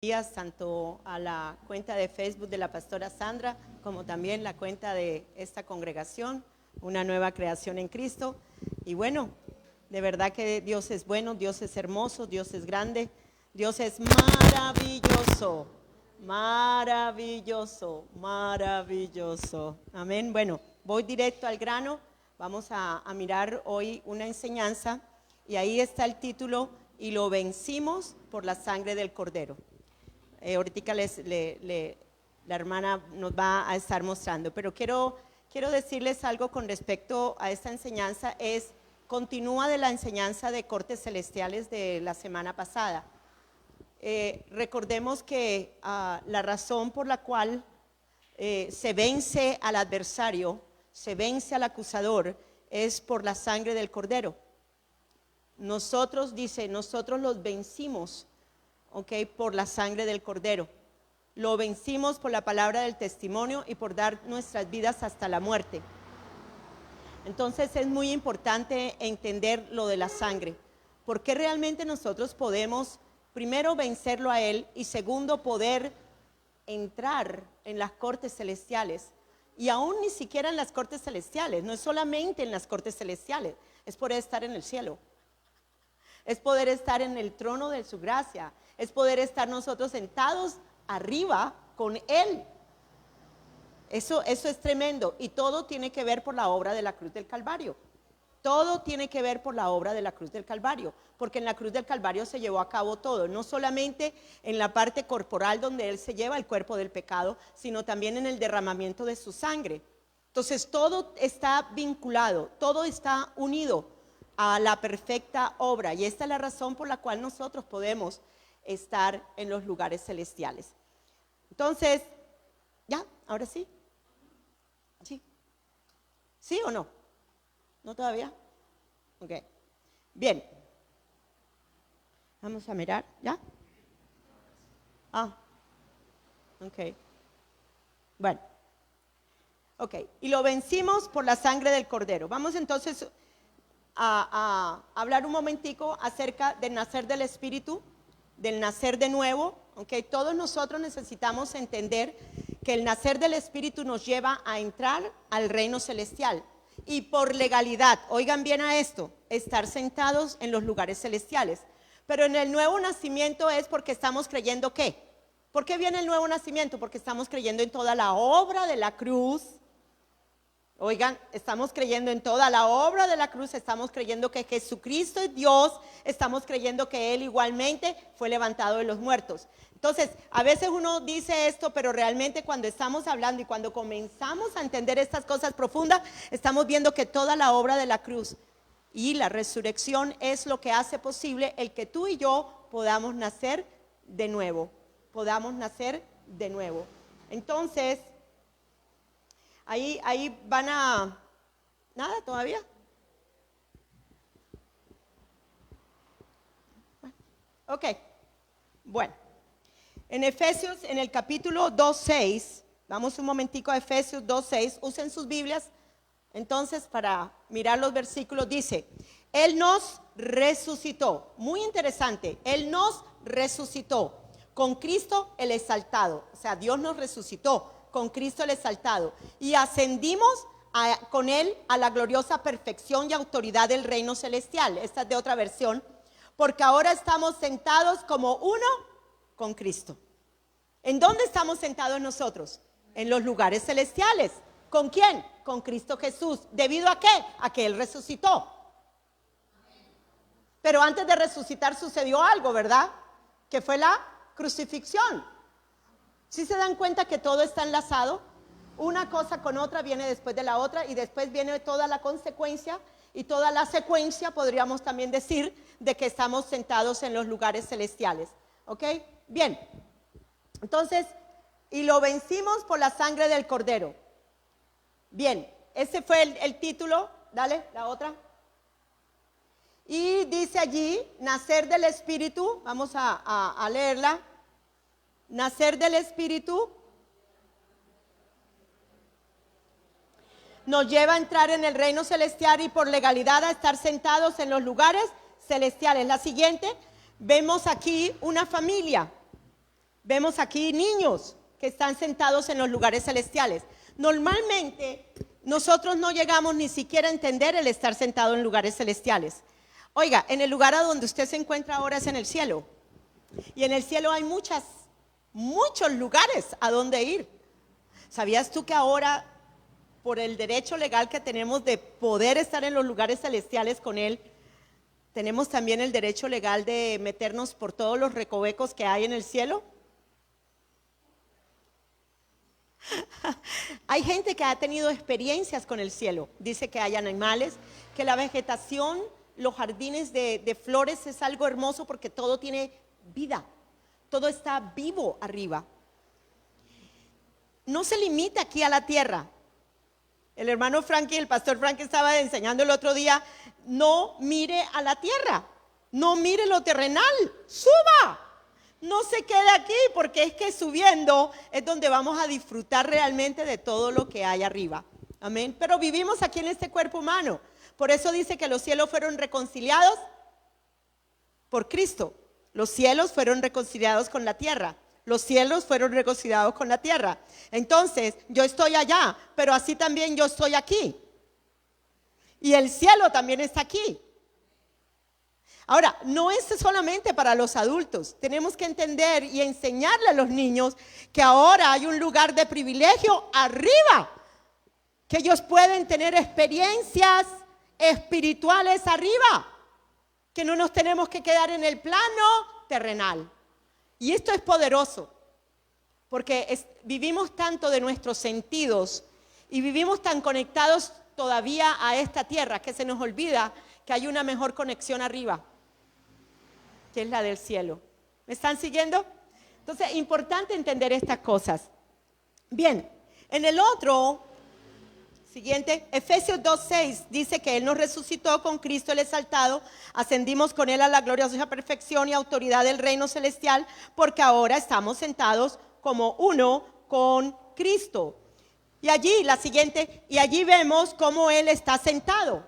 días tanto a la cuenta de Facebook de la pastora Sandra como también la cuenta de esta congregación, una nueva creación en Cristo. Y bueno, de verdad que Dios es bueno, Dios es hermoso, Dios es grande, Dios es maravilloso, maravilloso, maravilloso. Amén. Bueno, voy directo al grano. Vamos a mirar hoy una enseñanza y ahí está el título: y lo vencimos por la sangre del Cordero. Ahorita la hermana nos va a estar mostrando, pero quiero decirles algo con respecto a esta enseñanza. Continúa de la enseñanza de cortes celestiales de la semana pasada. Recordemos que la razón por la cual se vence al adversario, se vence al acusador, es por la sangre del Cordero. Nosotros los vencimos, por la sangre del Cordero. Lo vencimos por la palabra del testimonio y por dar nuestras vidas hasta la muerte. Entonces es muy importante entender lo de la sangre, porque realmente nosotros podemos, primero, vencerlo a él, y segundo, poder entrar en las cortes celestiales. Y aún ni siquiera en las cortes celestiales, no es solamente en las cortes celestiales, es poder estar en el cielo. Es poder estar en el trono de su gracia. Es poder estar nosotros sentados arriba con Él. Eso es tremendo. Y todo tiene que ver por la obra de la cruz del Calvario. Todo tiene que ver por la obra de la cruz del Calvario. Porque en la cruz del Calvario se llevó a cabo todo. No solamente en la parte corporal donde Él se lleva el cuerpo del pecado, sino también en el derramamiento de su sangre. Entonces todo está vinculado, todo está unido a la perfecta obra, y esta es la razón por la cual nosotros podemos estar en los lugares celestiales. Entonces, ¿ya? ¿Ahora sí? ¿Sí? ¿Sí o no? ¿No todavía? Ok. Bien. Vamos a mirar, ¿ya? Ok. Bueno. Ok. Y lo vencimos por la sangre del Cordero. Vamos entonces a hablar un momentico acerca del nacer del Espíritu, del nacer de nuevo. Todos nosotros necesitamos entender que el nacer del Espíritu nos lleva a entrar al reino celestial, y por legalidad, oigan bien a esto, estar sentados en los lugares celestiales. Pero en el nuevo nacimiento es porque estamos creyendo ¿qué? ¿Por qué viene el nuevo nacimiento? Porque estamos creyendo en toda la obra de la cruz. Oigan, estamos creyendo en toda la obra de la cruz, estamos creyendo que Jesucristo es Dios, estamos creyendo que Él igualmente fue levantado de los muertos. Entonces, a veces uno dice esto, pero realmente cuando estamos hablando y cuando comenzamos a entender estas cosas profundas, estamos viendo que toda la obra de la cruz y la resurrección es lo que hace posible el que tú y yo podamos nacer de nuevo, Entonces, Ahí van a... ¿Nada todavía? Ok. Bueno. En Efesios, en el capítulo 2:6, vamos un momentico a Efesios 2:6, usen sus Biblias. Entonces, para mirar los versículos, dice: Él nos resucitó. Muy interesante. Él nos resucitó con Cristo el exaltado. O sea, Dios nos resucitó con Cristo el exaltado, y ascendimos con Él a la gloriosa perfección y autoridad del reino celestial. Esta es de otra versión. Porque ahora estamos sentados como uno con Cristo. ¿En dónde estamos sentados nosotros? En los lugares celestiales. ¿Con quién? Con Cristo Jesús. ¿Debido a qué? A que Él resucitó. Pero antes de resucitar sucedió algo, ¿verdad? Que fue la crucifixión. ¿Sí se dan cuenta que todo está enlazado? Una cosa con otra viene después de la otra, y después viene toda la consecuencia y toda la secuencia, podríamos también decir, de que estamos sentados en los lugares celestiales. ¿Ok? Bien. Entonces, y lo vencimos por la sangre del Cordero. Bien, ese fue el título. Dale, la otra. Y dice allí, nacer del Espíritu. Vamos a leerla. Nacer del Espíritu nos lleva a entrar en el reino celestial y por legalidad a estar sentados en los lugares celestiales. La siguiente, vemos aquí una familia. Vemos aquí niños que están sentados en los lugares celestiales. Normalmente nosotros no llegamos ni siquiera a entender el estar sentado en lugares celestiales. Oiga, en el lugar a donde usted se encuentra ahora es en el cielo. Y en el cielo hay muchos lugares a donde ir. ¿Sabías tú que ahora, por el derecho legal que tenemos de poder estar en los lugares celestiales con Él, tenemos también el derecho legal de meternos por todos los recovecos que hay en el cielo? Hay gente que ha tenido experiencias con el cielo. Dice que hay animales, que la vegetación, los jardines de flores es algo hermoso porque todo tiene vida, todo está vivo arriba. No se limita aquí a la tierra. El hermano Frankie, el pastor Frankie estaba enseñando el otro día, no mire a la tierra, no mire lo terrenal, suba. No se quede aquí, porque es que subiendo es donde vamos a disfrutar realmente de todo lo que hay arriba. Amén. Pero vivimos aquí en este cuerpo humano. Por eso dice que los cielos fueron reconciliados por Cristo. Los cielos fueron reconciliados con la tierra. Los cielos fueron reconciliados con la tierra. Entonces, yo estoy allá, pero así también yo estoy aquí. Y el cielo también está aquí. Ahora, no es solamente para los adultos. Tenemos que entender y enseñarle a los niños que ahora hay un lugar de privilegio arriba, que ellos pueden tener experiencias espirituales arriba, que no nos tenemos que quedar en el plano terrenal. Y esto es poderoso, porque vivimos tanto de nuestros sentidos y vivimos tan conectados todavía a esta tierra que se nos olvida que hay una mejor conexión arriba, que es la del cielo. ¿Me están siguiendo? Entonces, importante entender estas cosas. Bien, en el otro, siguiente, Efesios 2:6 dice que Él nos resucitó con Cristo el exaltado, ascendimos con Él a la gloriosa perfección y autoridad del reino celestial, porque ahora estamos sentados como uno con Cristo. Y allí, la siguiente, y allí vemos cómo Él está sentado.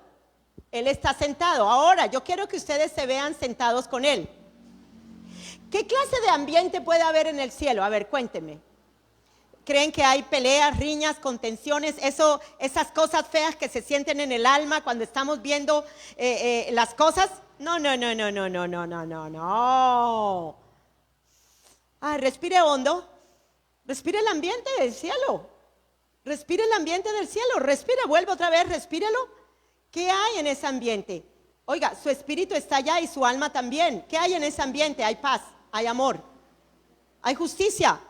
Él está sentado. Ahora, yo quiero que ustedes se vean sentados con Él. ¿Qué clase de ambiente puede haber en el cielo? A ver, cuéntenme. ¿Creen que hay peleas, riñas, contenciones, esas cosas feas que se sienten en el alma cuando estamos viendo las cosas? No. Respire hondo. Respire el ambiente del cielo. Respire el ambiente del cielo. Respire, vuelve otra vez, respírelo. ¿Qué hay en ese ambiente? Oiga, su espíritu está allá y su alma también. ¿Qué hay en ese ambiente? Hay paz, hay amor, hay justicia.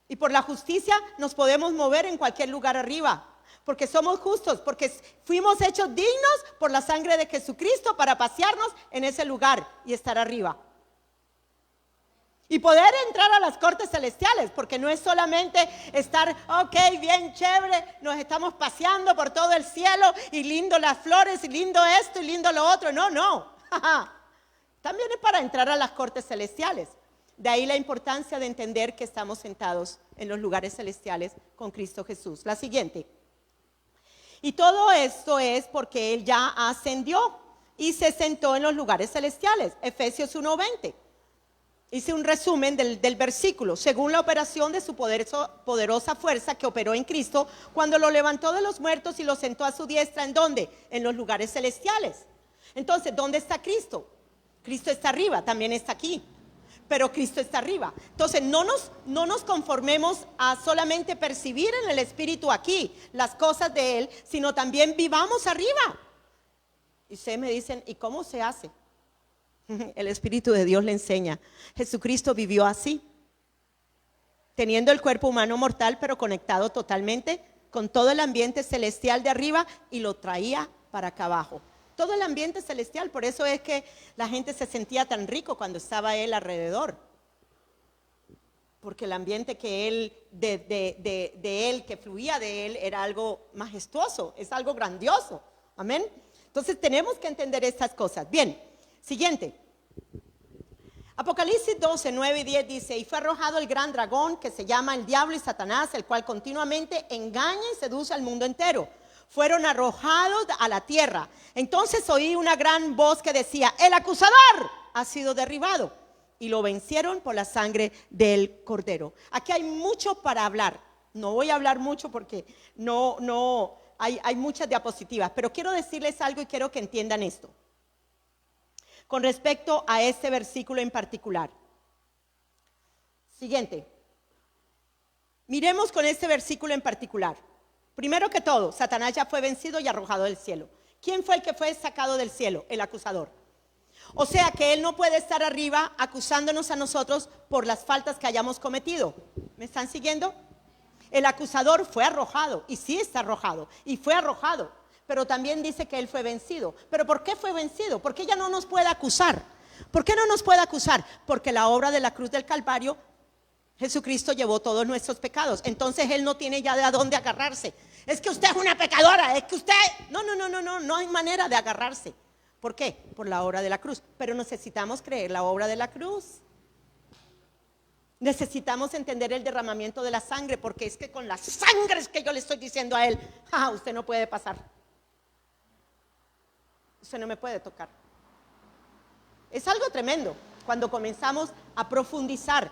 Y por la justicia nos podemos mover en cualquier lugar arriba, porque somos justos, porque fuimos hechos dignos por la sangre de Jesucristo para pasearnos en ese lugar y estar arriba. Y poder entrar a las cortes celestiales, porque no es solamente estar, ok, bien chévere, nos estamos paseando por todo el cielo y lindo las flores y lindo esto y lindo lo otro. No. También es para entrar a las cortes celestiales. De ahí la importancia de entender que estamos sentados en los lugares celestiales con Cristo Jesús. La siguiente. Y todo esto es porque Él ya ascendió y se sentó en los lugares celestiales. Efesios 1:20. Hice un resumen del versículo. Según la operación de su poderosa fuerza que operó en Cristo, cuando lo levantó de los muertos y lo sentó a su diestra, ¿en dónde? En los lugares celestiales. Entonces, ¿dónde está Cristo? Cristo está arriba, también está aquí, pero Cristo está arriba. Entonces, no nos conformemos a solamente percibir en el Espíritu aquí las cosas de Él, sino también vivamos arriba. Y ustedes me dicen, ¿y cómo se hace? El Espíritu de Dios le enseña. Jesucristo vivió así, teniendo el cuerpo humano mortal, pero conectado totalmente con todo el ambiente celestial de arriba, y lo traía para acá abajo. Todo el ambiente celestial. Por eso es que la gente se sentía tan rico cuando estaba Él alrededor, porque el ambiente que Él, de Él, que fluía de Él, era algo majestuoso, es algo grandioso. Amén. Entonces tenemos que entender estas cosas. Bien. Siguiente. Apocalipsis 12, 9 y 10 dice: y fue arrojado el gran dragón que se llama el diablo y Satanás, el cual continuamente engaña y seduce al mundo entero. Fueron arrojados a la tierra. Entonces oí una gran voz que decía: el acusador ha sido derribado, y lo vencieron por la sangre del Cordero. Aquí hay mucho para hablar. No voy a hablar mucho porque hay muchas diapositivas, pero quiero decirles algo y quiero que entiendan esto. Con respecto a este versículo en particular. Siguiente. Miremos con este versículo en particular. Primero que todo, Satanás ya fue vencido y arrojado del cielo. ¿Quién fue el que fue sacado del cielo? El acusador. O sea que él no puede estar arriba acusándonos a nosotros por las faltas que hayamos cometido. ¿Me están siguiendo? El acusador fue arrojado, y sí está arrojado, y fue arrojado. Pero también dice que él fue vencido. ¿Pero por qué fue vencido? ¿Por qué ya no nos puede acusar? ¿Por qué no nos puede acusar? Porque la obra de la cruz del Calvario, Jesucristo llevó todos nuestros pecados. Entonces él no tiene ya de a dónde agarrarse. Es que usted es una pecadora, es que usted... No hay manera de agarrarse. ¿Por qué? Por la obra de la cruz. Pero necesitamos creer la obra de la cruz. Necesitamos entender el derramamiento de la sangre, porque es que con las sangres que yo le estoy diciendo a él, usted no puede pasar. Usted no me puede tocar. Es algo tremendo cuando comenzamos a profundizar.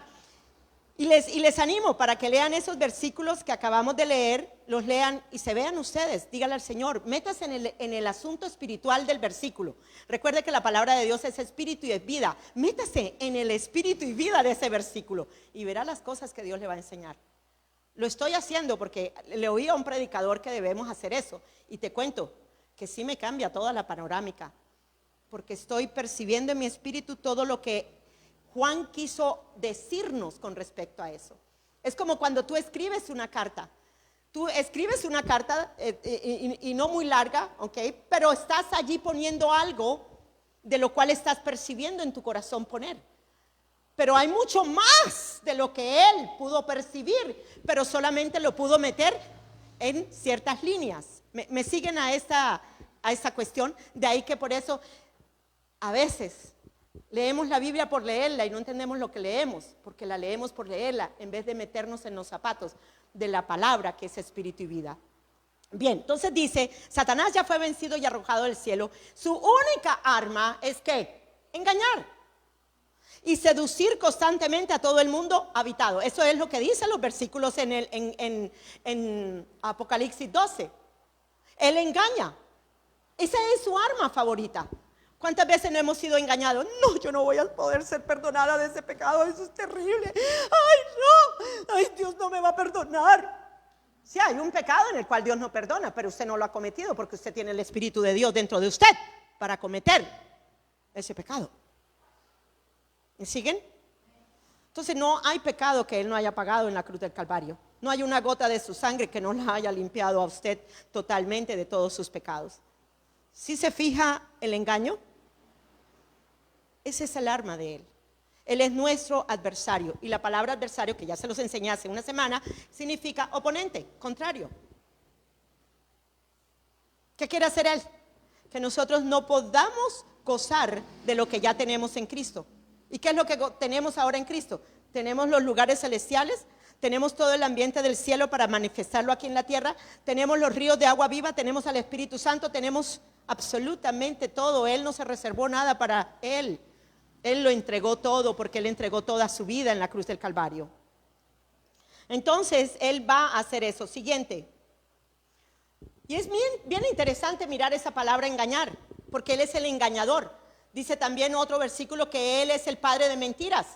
Y les animo para que lean esos versículos que acabamos de leer, los lean y se vean ustedes. Díganle al Señor, métase en el asunto espiritual del versículo. Recuerde que la palabra de Dios es espíritu y es vida. Métase en el espíritu y vida de ese versículo y verá las cosas que Dios le va a enseñar. Lo estoy haciendo porque le oí a un predicador que debemos hacer eso. Y te cuento que sí me cambia toda la panorámica, porque estoy percibiendo en mi espíritu todo lo que Juan quiso decirnos con respecto a eso. Es como cuando tú escribes una carta. Tú escribes una carta y no muy larga, ¿ok? Pero estás allí poniendo algo de lo cual estás percibiendo en tu corazón poner. Pero hay mucho más de lo que él pudo percibir, pero solamente lo pudo meter en ciertas líneas. ¿Me siguen a esta cuestión? De ahí que por eso a veces leemos la Biblia por leerla y no entendemos lo que leemos, porque la leemos por leerla en vez de meternos en los zapatos de la palabra que es espíritu y vida. Bien, entonces dice, Satanás ya fue vencido y arrojado del cielo. Su única arma es ¿qué? Engañar y seducir constantemente a todo el mundo habitado. Eso es lo que dicen los versículos en Apocalipsis 12. Él engaña. Esa es su arma favorita. ¿Cuántas veces no hemos sido engañados? No, yo no voy a poder ser perdonada de ese pecado, eso es terrible. Ay, no, ay, Dios no me va a perdonar. Sí, hay un pecado en el cual Dios no perdona, pero usted no lo ha cometido porque usted tiene el Espíritu de Dios dentro de usted para cometer ese pecado. ¿Me siguen? Entonces no hay pecado que Él no haya pagado en la cruz del Calvario. No hay una gota de su sangre que no la haya limpiado a usted totalmente de todos sus pecados. ¿Sí se fija el engaño? Ese es el arma de él. Él es nuestro adversario. Y la palabra adversario, que ya se los enseñé hace una semana, significa oponente, contrario. ¿Qué quiere hacer él? Que nosotros no podamos gozar de lo que ya tenemos en Cristo. ¿Y qué es lo que tenemos ahora en Cristo? Tenemos los lugares celestiales, tenemos todo el ambiente del cielo para manifestarlo aquí en la tierra, tenemos los ríos de agua viva, tenemos al Espíritu Santo, tenemos absolutamente todo. Él no se reservó nada para él. Él lo entregó todo porque Él entregó toda su vida en la cruz del Calvario. Entonces, Él va a hacer eso. Siguiente. Y es bien interesante mirar esa palabra engañar, porque Él es el engañador. Dice también otro versículo que Él es el padre de mentiras.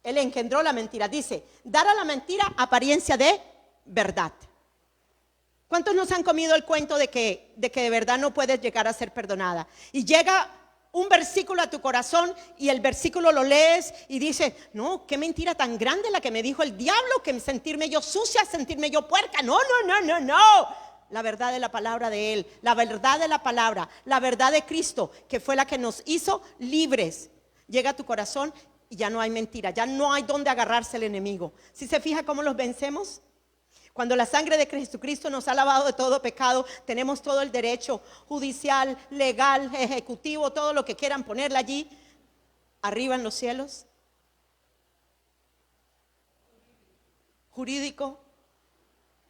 Él engendró la mentira. Dice, dar a la mentira apariencia de verdad. ¿Cuántos nos han comido el cuento de que de verdad no puedes llegar a ser perdonada? Y llega un versículo a tu corazón y el versículo lo lees y dices, no, qué mentira tan grande la que me dijo el diablo, que sentirme yo sucia, sentirme yo puerca. No. La verdad de la palabra de Él, la verdad de la palabra, la verdad de Cristo, que fue la que nos hizo libres, llega a tu corazón y ya no hay mentira, ya no hay donde agarrarse el enemigo. ¿Sí se fija cómo los vencemos? Cuando la sangre de Jesucristo nos ha lavado de todo pecado, tenemos todo el derecho judicial, legal, ejecutivo, todo lo que quieran ponerle allí, arriba en los cielos, jurídico,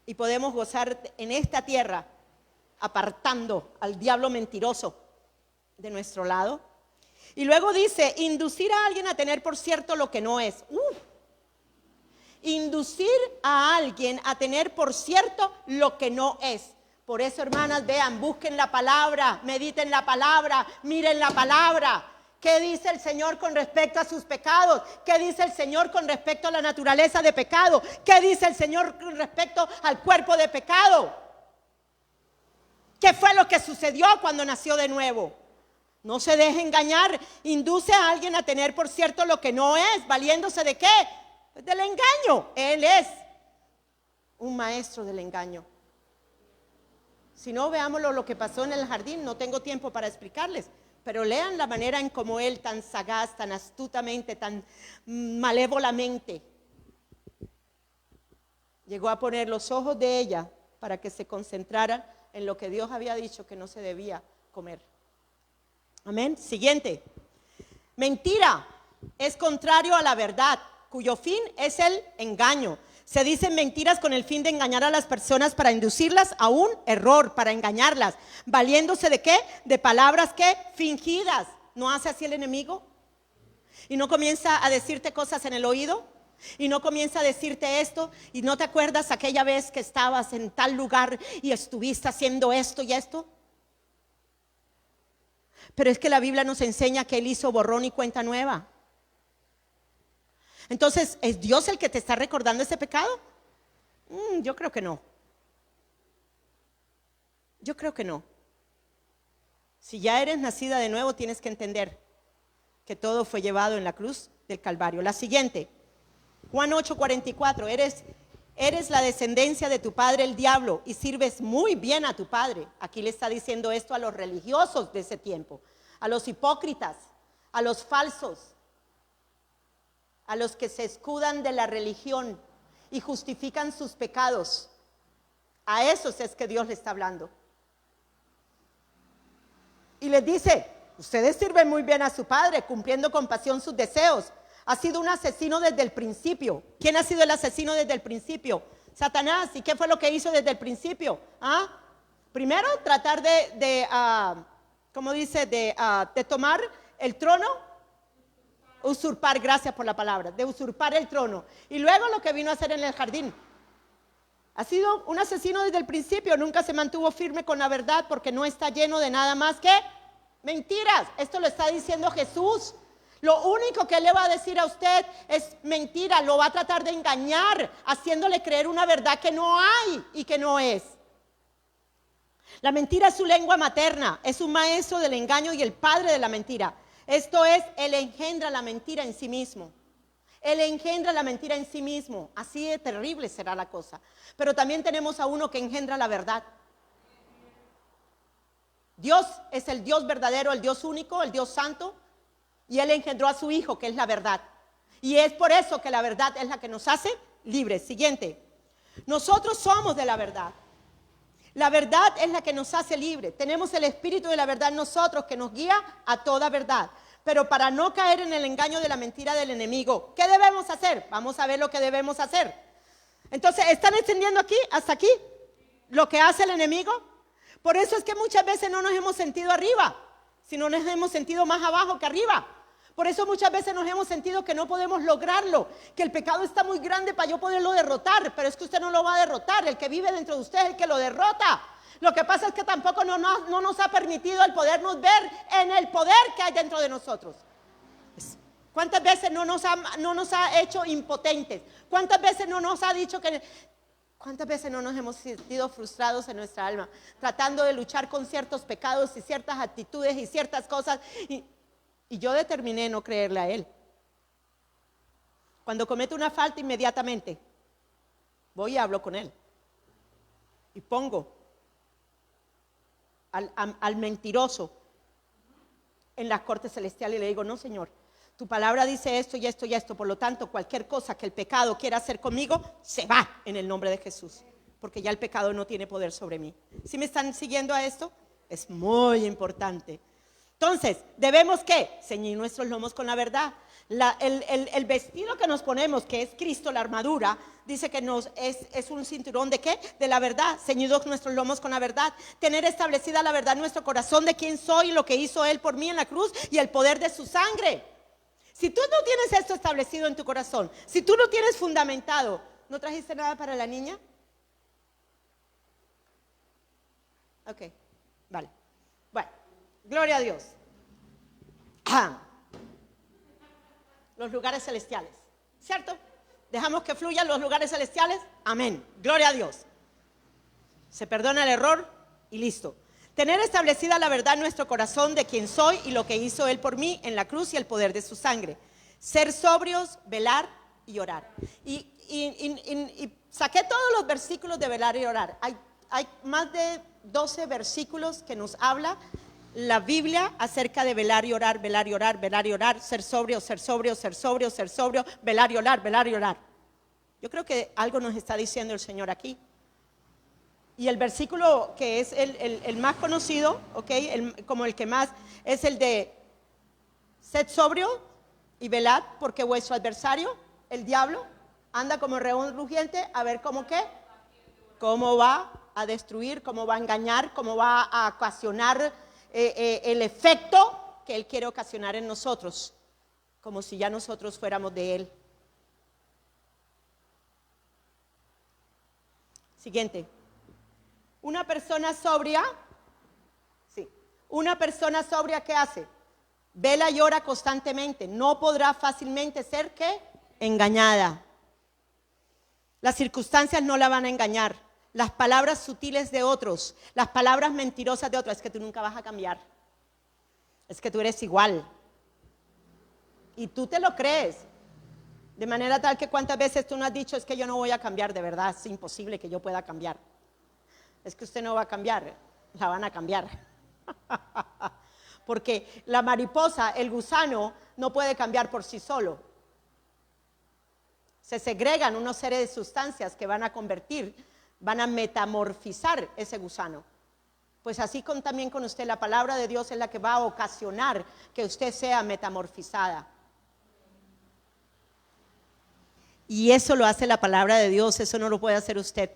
y podemos gozar en esta tierra, apartando al diablo mentiroso de nuestro lado. Y luego dice, inducir a alguien a tener por cierto lo que no es. Inducir a alguien a tener por cierto lo que no es. Por eso, hermanas, vean, busquen la palabra, mediten la palabra, miren la palabra. ¿Qué dice el Señor con respecto a sus pecados? ¿Qué dice el Señor con respecto a la naturaleza de pecado? ¿Qué dice el Señor con respecto al cuerpo de pecado? ¿Qué fue lo que sucedió cuando nació de nuevo? No se deje engañar. Induce a alguien a tener por cierto lo que no es, valiéndose ¿de qué? Del engaño. Él es un maestro del engaño. Si no, veámoslo lo que pasó en el jardín. No tengo tiempo para explicarles, pero lean la manera en cómo él, tan sagaz, tan astutamente, tan malévolamente, llegó a poner los ojos de ella para que se concentrara en lo que Dios había dicho que no se debía comer. Amén. Siguiente. Mentira es contrario a la verdad, cuyo fin es el engaño. Se dicen mentiras con el fin de engañar a las personas para inducirlas a un error, para engañarlas, valiéndose ¿de qué? De palabras ¿qué? Fingidas. ¿No hace así el enemigo? Y no comienza a decirte cosas en el oído, y no comienza a decirte esto, y no te acuerdas aquella vez que estabas en tal lugar y estuviste haciendo esto y esto. Pero es que la Biblia nos enseña que Él hizo borrón y cuenta nueva. Entonces, ¿es Dios el que te está recordando ese pecado? Yo creo que no. Yo creo que no. Si ya eres nacida de nuevo, tienes que entender que todo fue llevado en la cruz del Calvario. La siguiente, Juan 8:44, eres la descendencia de tu padre el diablo y sirves muy bien a tu padre. Aquí le está diciendo esto a los religiosos de ese tiempo, a los hipócritas, a los falsos, a los que se escudan de la religión y justifican sus pecados. A esos es que Dios le está hablando. Y les dice, ustedes sirven muy bien a su padre, cumpliendo con pasión sus deseos. Ha sido un asesino desde el principio. ¿Quién ha sido el asesino desde el principio? Satanás. ¿Y qué fue lo que hizo desde el principio? Primero, tratar de tomar el trono. Usurpar, gracias por la palabra, de usurpar el trono. Y luego lo que vino a hacer en el jardín. Ha sido un asesino desde el principio, nunca se mantuvo firme con la verdad porque no está lleno de nada más que mentiras. Esto lo está diciendo Jesús. Lo único que Él le va a decir a usted es mentira, lo va a tratar de engañar, haciéndole creer una verdad que no hay y que no es. La mentira es su lengua materna, es un maestro del engaño y el padre de la mentira. Esto es, Él engendra la mentira en sí mismo. Él engendra la mentira en sí mismo. Así de terrible será la cosa. Pero también tenemos a uno que engendra la verdad. Dios es el Dios verdadero, el Dios único, el Dios santo. Y Él engendró a su Hijo, que es la verdad. Y es por eso que la verdad es la que nos hace libres. Siguiente. Nosotros somos de la verdad. La verdad es la que nos hace libres. Tenemos el Espíritu de la verdad en nosotros que nos guía a toda verdad. Pero para no caer en el engaño de la mentira del enemigo, ¿qué debemos hacer? Vamos a ver lo que debemos hacer. Entonces, ¿están extendiendo aquí, hasta aquí, lo que hace el enemigo? Por eso es que muchas veces no nos hemos sentido arriba, sino nos hemos sentido más abajo que arriba. Por eso muchas veces nos hemos sentido que no podemos lograrlo, que el pecado está muy grande para yo poderlo derrotar, pero es que usted no lo va a derrotar, el que vive dentro de usted es el que lo derrota. Lo que pasa es que tampoco no nos ha permitido el podernos ver en el poder que hay dentro de nosotros. ¿Cuántas veces no nos ha hecho impotentes? ¿Cuántas veces no nos ha dicho que... ¿Cuántas veces no nos hemos sentido frustrados en nuestra alma, tratando de luchar con ciertos pecados y ciertas actitudes y ciertas cosas? Y yo determiné no creerle a Él. Cuando comete una falta, inmediatamente voy y hablo con Él. Y pongo al mentiroso en las cortes celestiales y le digo, no, Señor, tu palabra dice esto y esto y esto. Por lo tanto, cualquier cosa que el pecado quiera hacer conmigo, se va en el nombre de Jesús. Porque ya el pecado no tiene poder sobre mí. ¿Sí me están siguiendo a esto? Es muy importante. Entonces, ¿debemos qué? Ceñir nuestros lomos con la verdad. El vestido que nos ponemos, que es Cristo, la armadura, dice que es un cinturón ¿de qué? De la verdad, ceñidos nuestros lomos con la verdad, tener establecida la verdad en nuestro corazón de quién soy, lo que hizo Él por mí en la cruz y el poder de su sangre. Si tú no tienes esto establecido en tu corazón, si tú no tienes fundamentado, ¿no trajiste nada para la niña? Ok, vale. Bueno, gloria a Dios. Los lugares celestiales, ¿cierto? Dejamos que fluyan los lugares celestiales. Amén, gloria a Dios. Se perdona el error y listo. Tener establecida la verdad en nuestro corazón de quién soy y lo que hizo Él por mí en la cruz y el poder de su sangre. Ser sobrios, velar y orar. Y saqué todos los versículos de velar y orar. Hay más de 12 versículos que nos habla la Biblia acerca de velar y orar, velar y orar, velar y orar, ser sobrio, ser sobrio, ser sobrio, ser sobrio, velar y orar, velar y orar. Yo creo que algo nos está diciendo el Señor aquí. Y el versículo que es el más conocido, como el que más, es el de sed sobrio y velad, porque vuestro adversario, el diablo, anda como león rugiente a ver cómo va a destruir, cómo va a engañar, cómo va a ocasionar el efecto que Él quiere ocasionar en nosotros, como si ya nosotros fuéramos de Él. Siguiente. Una persona sobria, ¿qué hace? Vela y ora constantemente, no podrá fácilmente ser ¿qué? Engañada. Las circunstancias no la van a engañar. Las palabras sutiles de otros, las palabras mentirosas de otros, es que tú nunca vas a cambiar. Es que tú eres igual. Y tú te lo crees. De manera tal que cuántas veces tú no has dicho, es que yo no voy a cambiar, de verdad, es imposible que yo pueda cambiar. Es que usted no va a cambiar, la van a cambiar. Porque la mariposa, el gusano, no puede cambiar por sí solo. Se segregan una serie de sustancias que van a convertir, van a metamorfizar ese gusano. Pues así también con usted, la palabra de Dios es la que va a ocasionar que usted sea metamorfizada. Y eso lo hace la palabra de Dios, eso no lo puede hacer usted.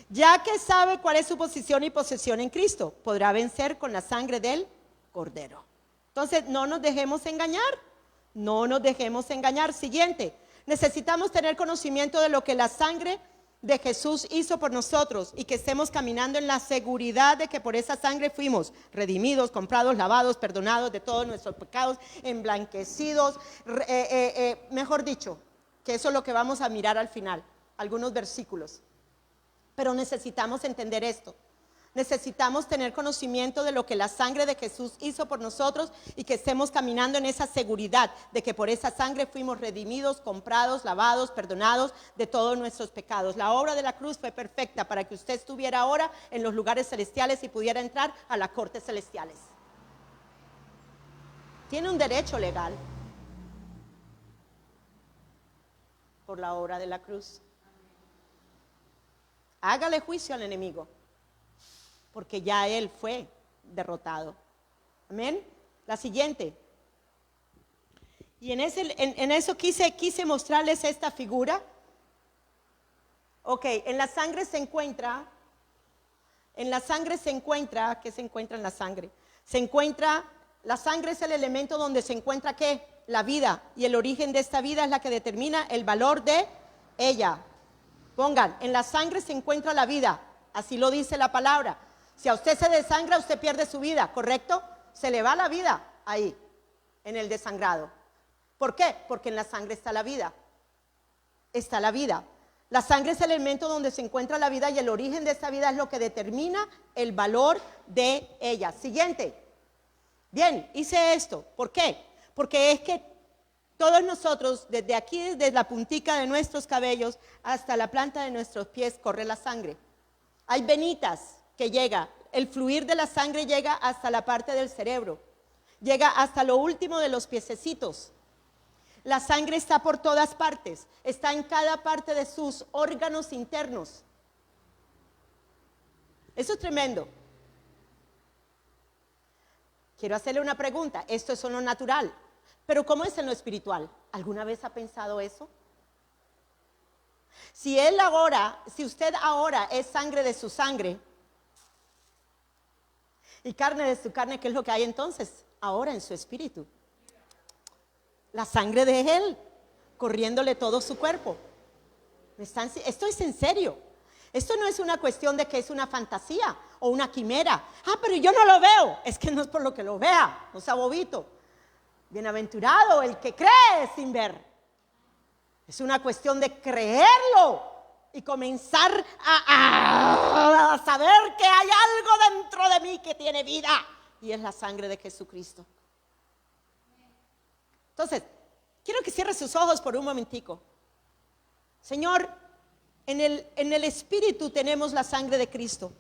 Ya que sabe cuál es su posición y posesión en Cristo, podrá vencer con la sangre del Cordero. Entonces, no nos dejemos engañar, no nos dejemos engañar. Siguiente, necesitamos tener conocimiento de lo que la sangre de Jesús hizo por nosotros y que estemos caminando en la seguridad de que por esa sangre fuimos redimidos, comprados, lavados, perdonados de todos nuestros pecados, emblanquecidos, mejor dicho, que eso es lo que vamos a mirar al final, algunos versículos. Pero necesitamos entender esto. Necesitamos tener conocimiento de lo que la sangre de Jesús hizo por nosotros y que estemos caminando en esa seguridad de que por esa sangre fuimos redimidos, comprados, lavados, perdonados de todos nuestros pecados. La obra de la cruz fue perfecta para que usted estuviera ahora en los lugares celestiales y pudiera entrar a las cortes celestiales. Tiene un derecho legal por la obra de la cruz. Hágale juicio al enemigo, porque ya él fue derrotado. Amén. La siguiente. Y en eso quise mostrarles esta figura. Ok, en la sangre se encuentra, ¿qué se encuentra en la sangre? La sangre es el elemento donde se encuentra ¿qué? La vida, y el origen de esta vida es la que determina el valor de ella. Pongan, en la sangre se encuentra la vida, así lo dice la palabra. Si a usted se desangra, usted pierde su vida, ¿correcto? Se le va la vida ahí, en el desangrado. ¿Por qué? Porque en la sangre está la vida. Está la vida. La sangre es el elemento donde se encuentra la vida y el origen de esta vida es lo que determina el valor de ella. Siguiente. Bien, hice esto. ¿Por qué? Porque es que todos nosotros, desde aquí, desde la puntica de nuestros cabellos hasta la planta de nuestros pies, corre la sangre. Hay venitas que llega, el fluir de la sangre llega hasta la parte del cerebro, llega hasta lo último de los piececitos. La sangre está por todas partes, está en cada parte de sus órganos internos. Eso es tremendo. quiero hacerle una pregunta. Esto es en lo natural, pero ¿cómo es en lo espiritual? ¿Alguna vez ha pensado eso? Si usted ahora es sangre de su sangre y carne de su carne, ¿qué es lo que hay entonces? Ahora en su espíritu. La sangre de Él corriéndole todo su cuerpo. Esto es en serio. Esto no es una cuestión de que es una fantasía o una quimera. Pero yo no lo veo. Es que no es por lo que lo vea, no sea bobito. Bienaventurado el que cree sin ver. Es una cuestión de creerlo y comenzar a saber que hay algo dentro de mí que tiene vida, y es la sangre de Jesucristo. Entonces, quiero que cierre sus ojos por un momentico. Señor, en el Espíritu tenemos la sangre de Cristo.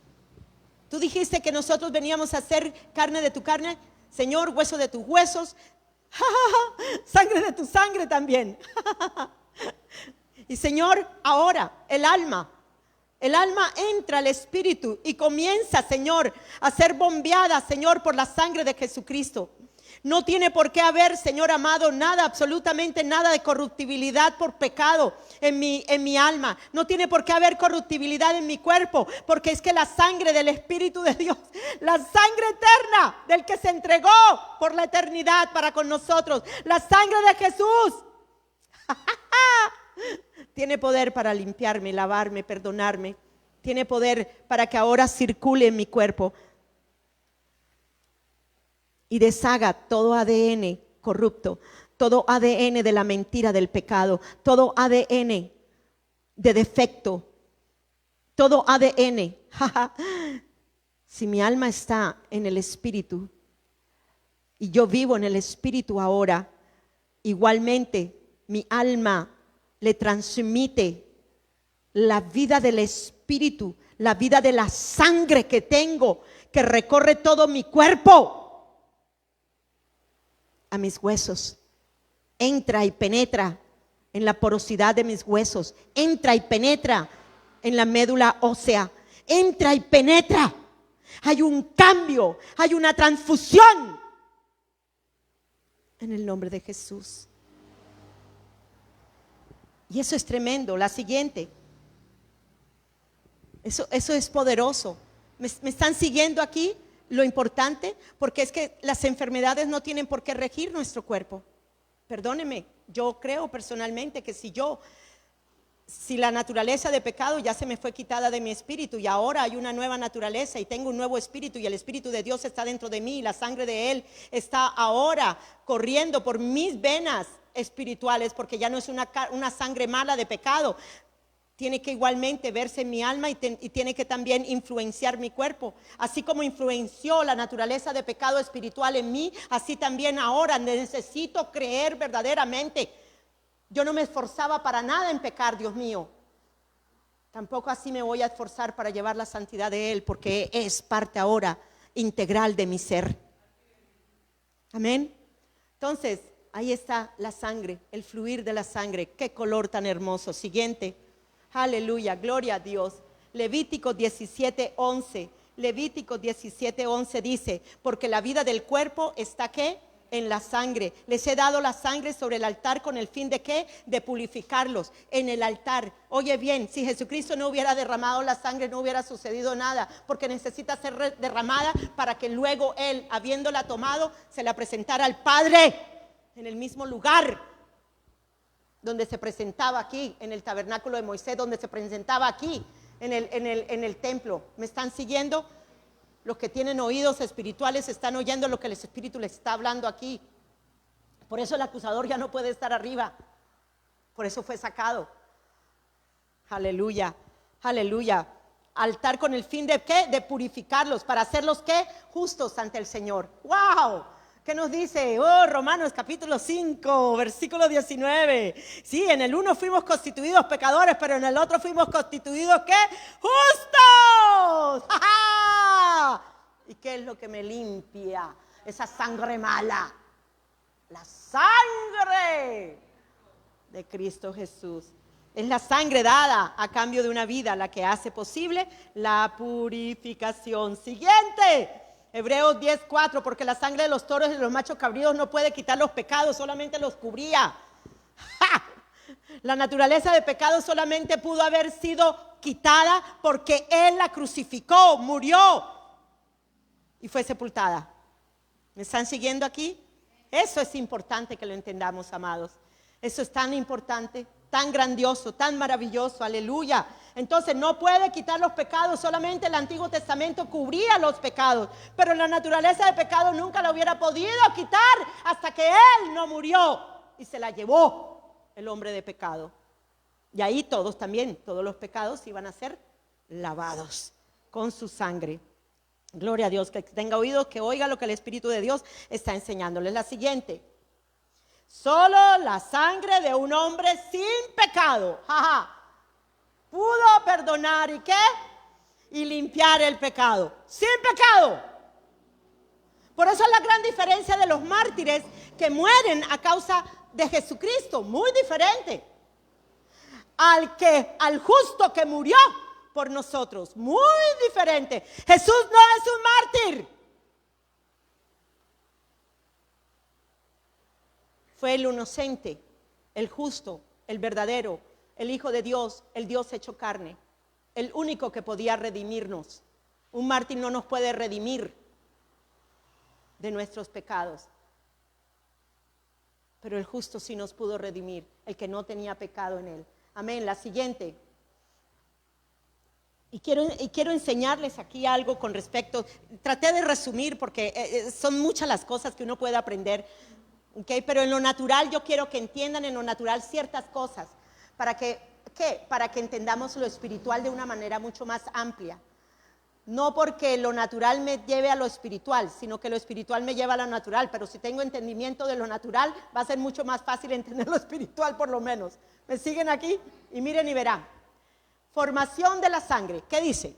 Tú dijiste que nosotros veníamos a ser carne de tu carne, Señor, hueso de tus huesos, sangre de tu sangre también. Y Señor, ahora el alma entra al Espíritu y comienza, Señor, a ser bombeada, Señor, por la sangre de Jesucristo. No tiene por qué haber, Señor amado, nada, absolutamente nada de corruptibilidad por pecado en mi alma. No tiene por qué haber corruptibilidad en mi cuerpo, porque es que la sangre del Espíritu de Dios, la sangre eterna del que se entregó por la eternidad para con nosotros, la sangre de Jesús tiene poder para limpiarme, lavarme, perdonarme. Tiene poder para que ahora circule en mi cuerpo y deshaga todo ADN corrupto, todo ADN de la mentira, del pecado, todo ADN de defecto, todo ADN. Si mi alma está en el Espíritu y yo vivo en el Espíritu ahora, igualmente mi alma le transmite la vida del Espíritu, la vida de la sangre que tengo, que recorre todo mi cuerpo, a mis huesos. Entra y penetra en la porosidad de mis huesos, entra y penetra en la médula ósea, entra y penetra. Hay un cambio, hay una transfusión en el nombre de Jesús. Y eso es tremendo. La siguiente, eso es poderoso. ¿Me están siguiendo aquí? Lo importante, porque es que las enfermedades no tienen por qué regir nuestro cuerpo. Perdóneme, yo creo personalmente que si la naturaleza de pecado ya se me fue quitada de mi espíritu y ahora hay una nueva naturaleza y tengo un nuevo espíritu y el Espíritu de Dios está dentro de mí y la sangre de Él está ahora corriendo por mis venas espirituales, porque ya no es una sangre mala de pecado. Tiene que igualmente verse en mi alma y tiene que también influenciar mi cuerpo. Así como influenció la naturaleza de pecado espiritual en mí, así también ahora necesito creer verdaderamente. Yo no me esforzaba para nada en pecar, Dios mío. Tampoco así me voy a esforzar para llevar la santidad de Él, porque es parte ahora integral de mi ser. Amén. Entonces, ahí está la sangre, el fluir de la sangre. Qué color tan hermoso. Siguiente. Aleluya, gloria a Dios. Levítico 17:11. Levítico 17:11 dice: porque la vida del cuerpo está ¿qué? En la sangre. Les he dado la sangre sobre el altar con el fin de ¿qué? De purificarlos. En el altar. Oye bien, si Jesucristo no hubiera derramado la sangre, no hubiera sucedido nada, porque necesita ser derramada para que luego Él, habiéndola tomado, se la presentara al Padre en el mismo lugar donde se presentaba aquí, en el tabernáculo de Moisés, donde se presentaba aquí, en el templo. ¿Me están siguiendo? Los que tienen oídos espirituales están oyendo lo que el Espíritu les está hablando aquí. Por eso el acusador ya no puede estar arriba. Por eso fue sacado. Aleluya, aleluya. Altar con el fin de ¿qué? De purificarlos, para hacerlos ¿qué? Justos ante el Señor. ¡Wow! ¿Qué nos dice? Romanos capítulo 5, versículo 19. Sí, en el uno fuimos constituidos pecadores, pero en el otro fuimos constituidos ¿qué? ¡Justos! ¡Ja, ja! ¿Y qué es lo que me limpia? Esa sangre mala. La sangre de Cristo Jesús. Es la sangre dada a cambio de una vida la que hace posible la purificación. Siguiente. Hebreos 10:4, porque la sangre de los toros y de los machos cabríos no puede quitar los pecados, solamente los cubría. ¡Ja! La naturaleza de pecado solamente pudo haber sido quitada porque Él la crucificó, murió y fue sepultada. ¿Me están siguiendo aquí? Eso es importante que lo entendamos, amados. Eso es tan importante, tan grandioso, tan maravilloso, aleluya. Entonces no puede quitar los pecados, solamente el Antiguo Testamento cubría los pecados, pero la naturaleza de pecado nunca la hubiera podido quitar hasta que Él no murió y se la llevó el hombre de pecado. Y ahí todos también, todos los pecados iban a ser lavados con su sangre. Gloria a Dios, que tenga oídos, que oiga lo que el Espíritu de Dios está enseñándoles. La siguiente: solo la sangre de un hombre sin pecado, pudo perdonar y ¿qué? Y limpiar el pecado. Sin pecado. Por eso es la gran diferencia de los mártires que mueren a causa de Jesucristo. Muy diferente al justo que murió por nosotros. Muy diferente. Jesús no es un mártir. Fue el inocente, el justo, el verdadero, el Hijo de Dios, el Dios hecho carne, el único que podía redimirnos. Un mártir no nos puede redimir de nuestros pecados, pero el justo sí nos pudo redimir, el que no tenía pecado en él. Amén. La siguiente. Y quiero enseñarles aquí algo con respecto. Traté de resumir porque son muchas las cosas que uno puede aprender. Okay, pero en lo natural yo quiero que entiendan en lo natural ciertas cosas para que entendamos lo espiritual de una manera mucho más amplia. No porque lo natural me lleve a lo espiritual, sino que lo espiritual me lleva a lo natural. Pero si tengo entendimiento de lo natural, va a ser mucho más fácil entender lo espiritual por lo menos. ¿Me siguen aquí? Y miren y verán. Formación de la sangre. ¿Qué dice?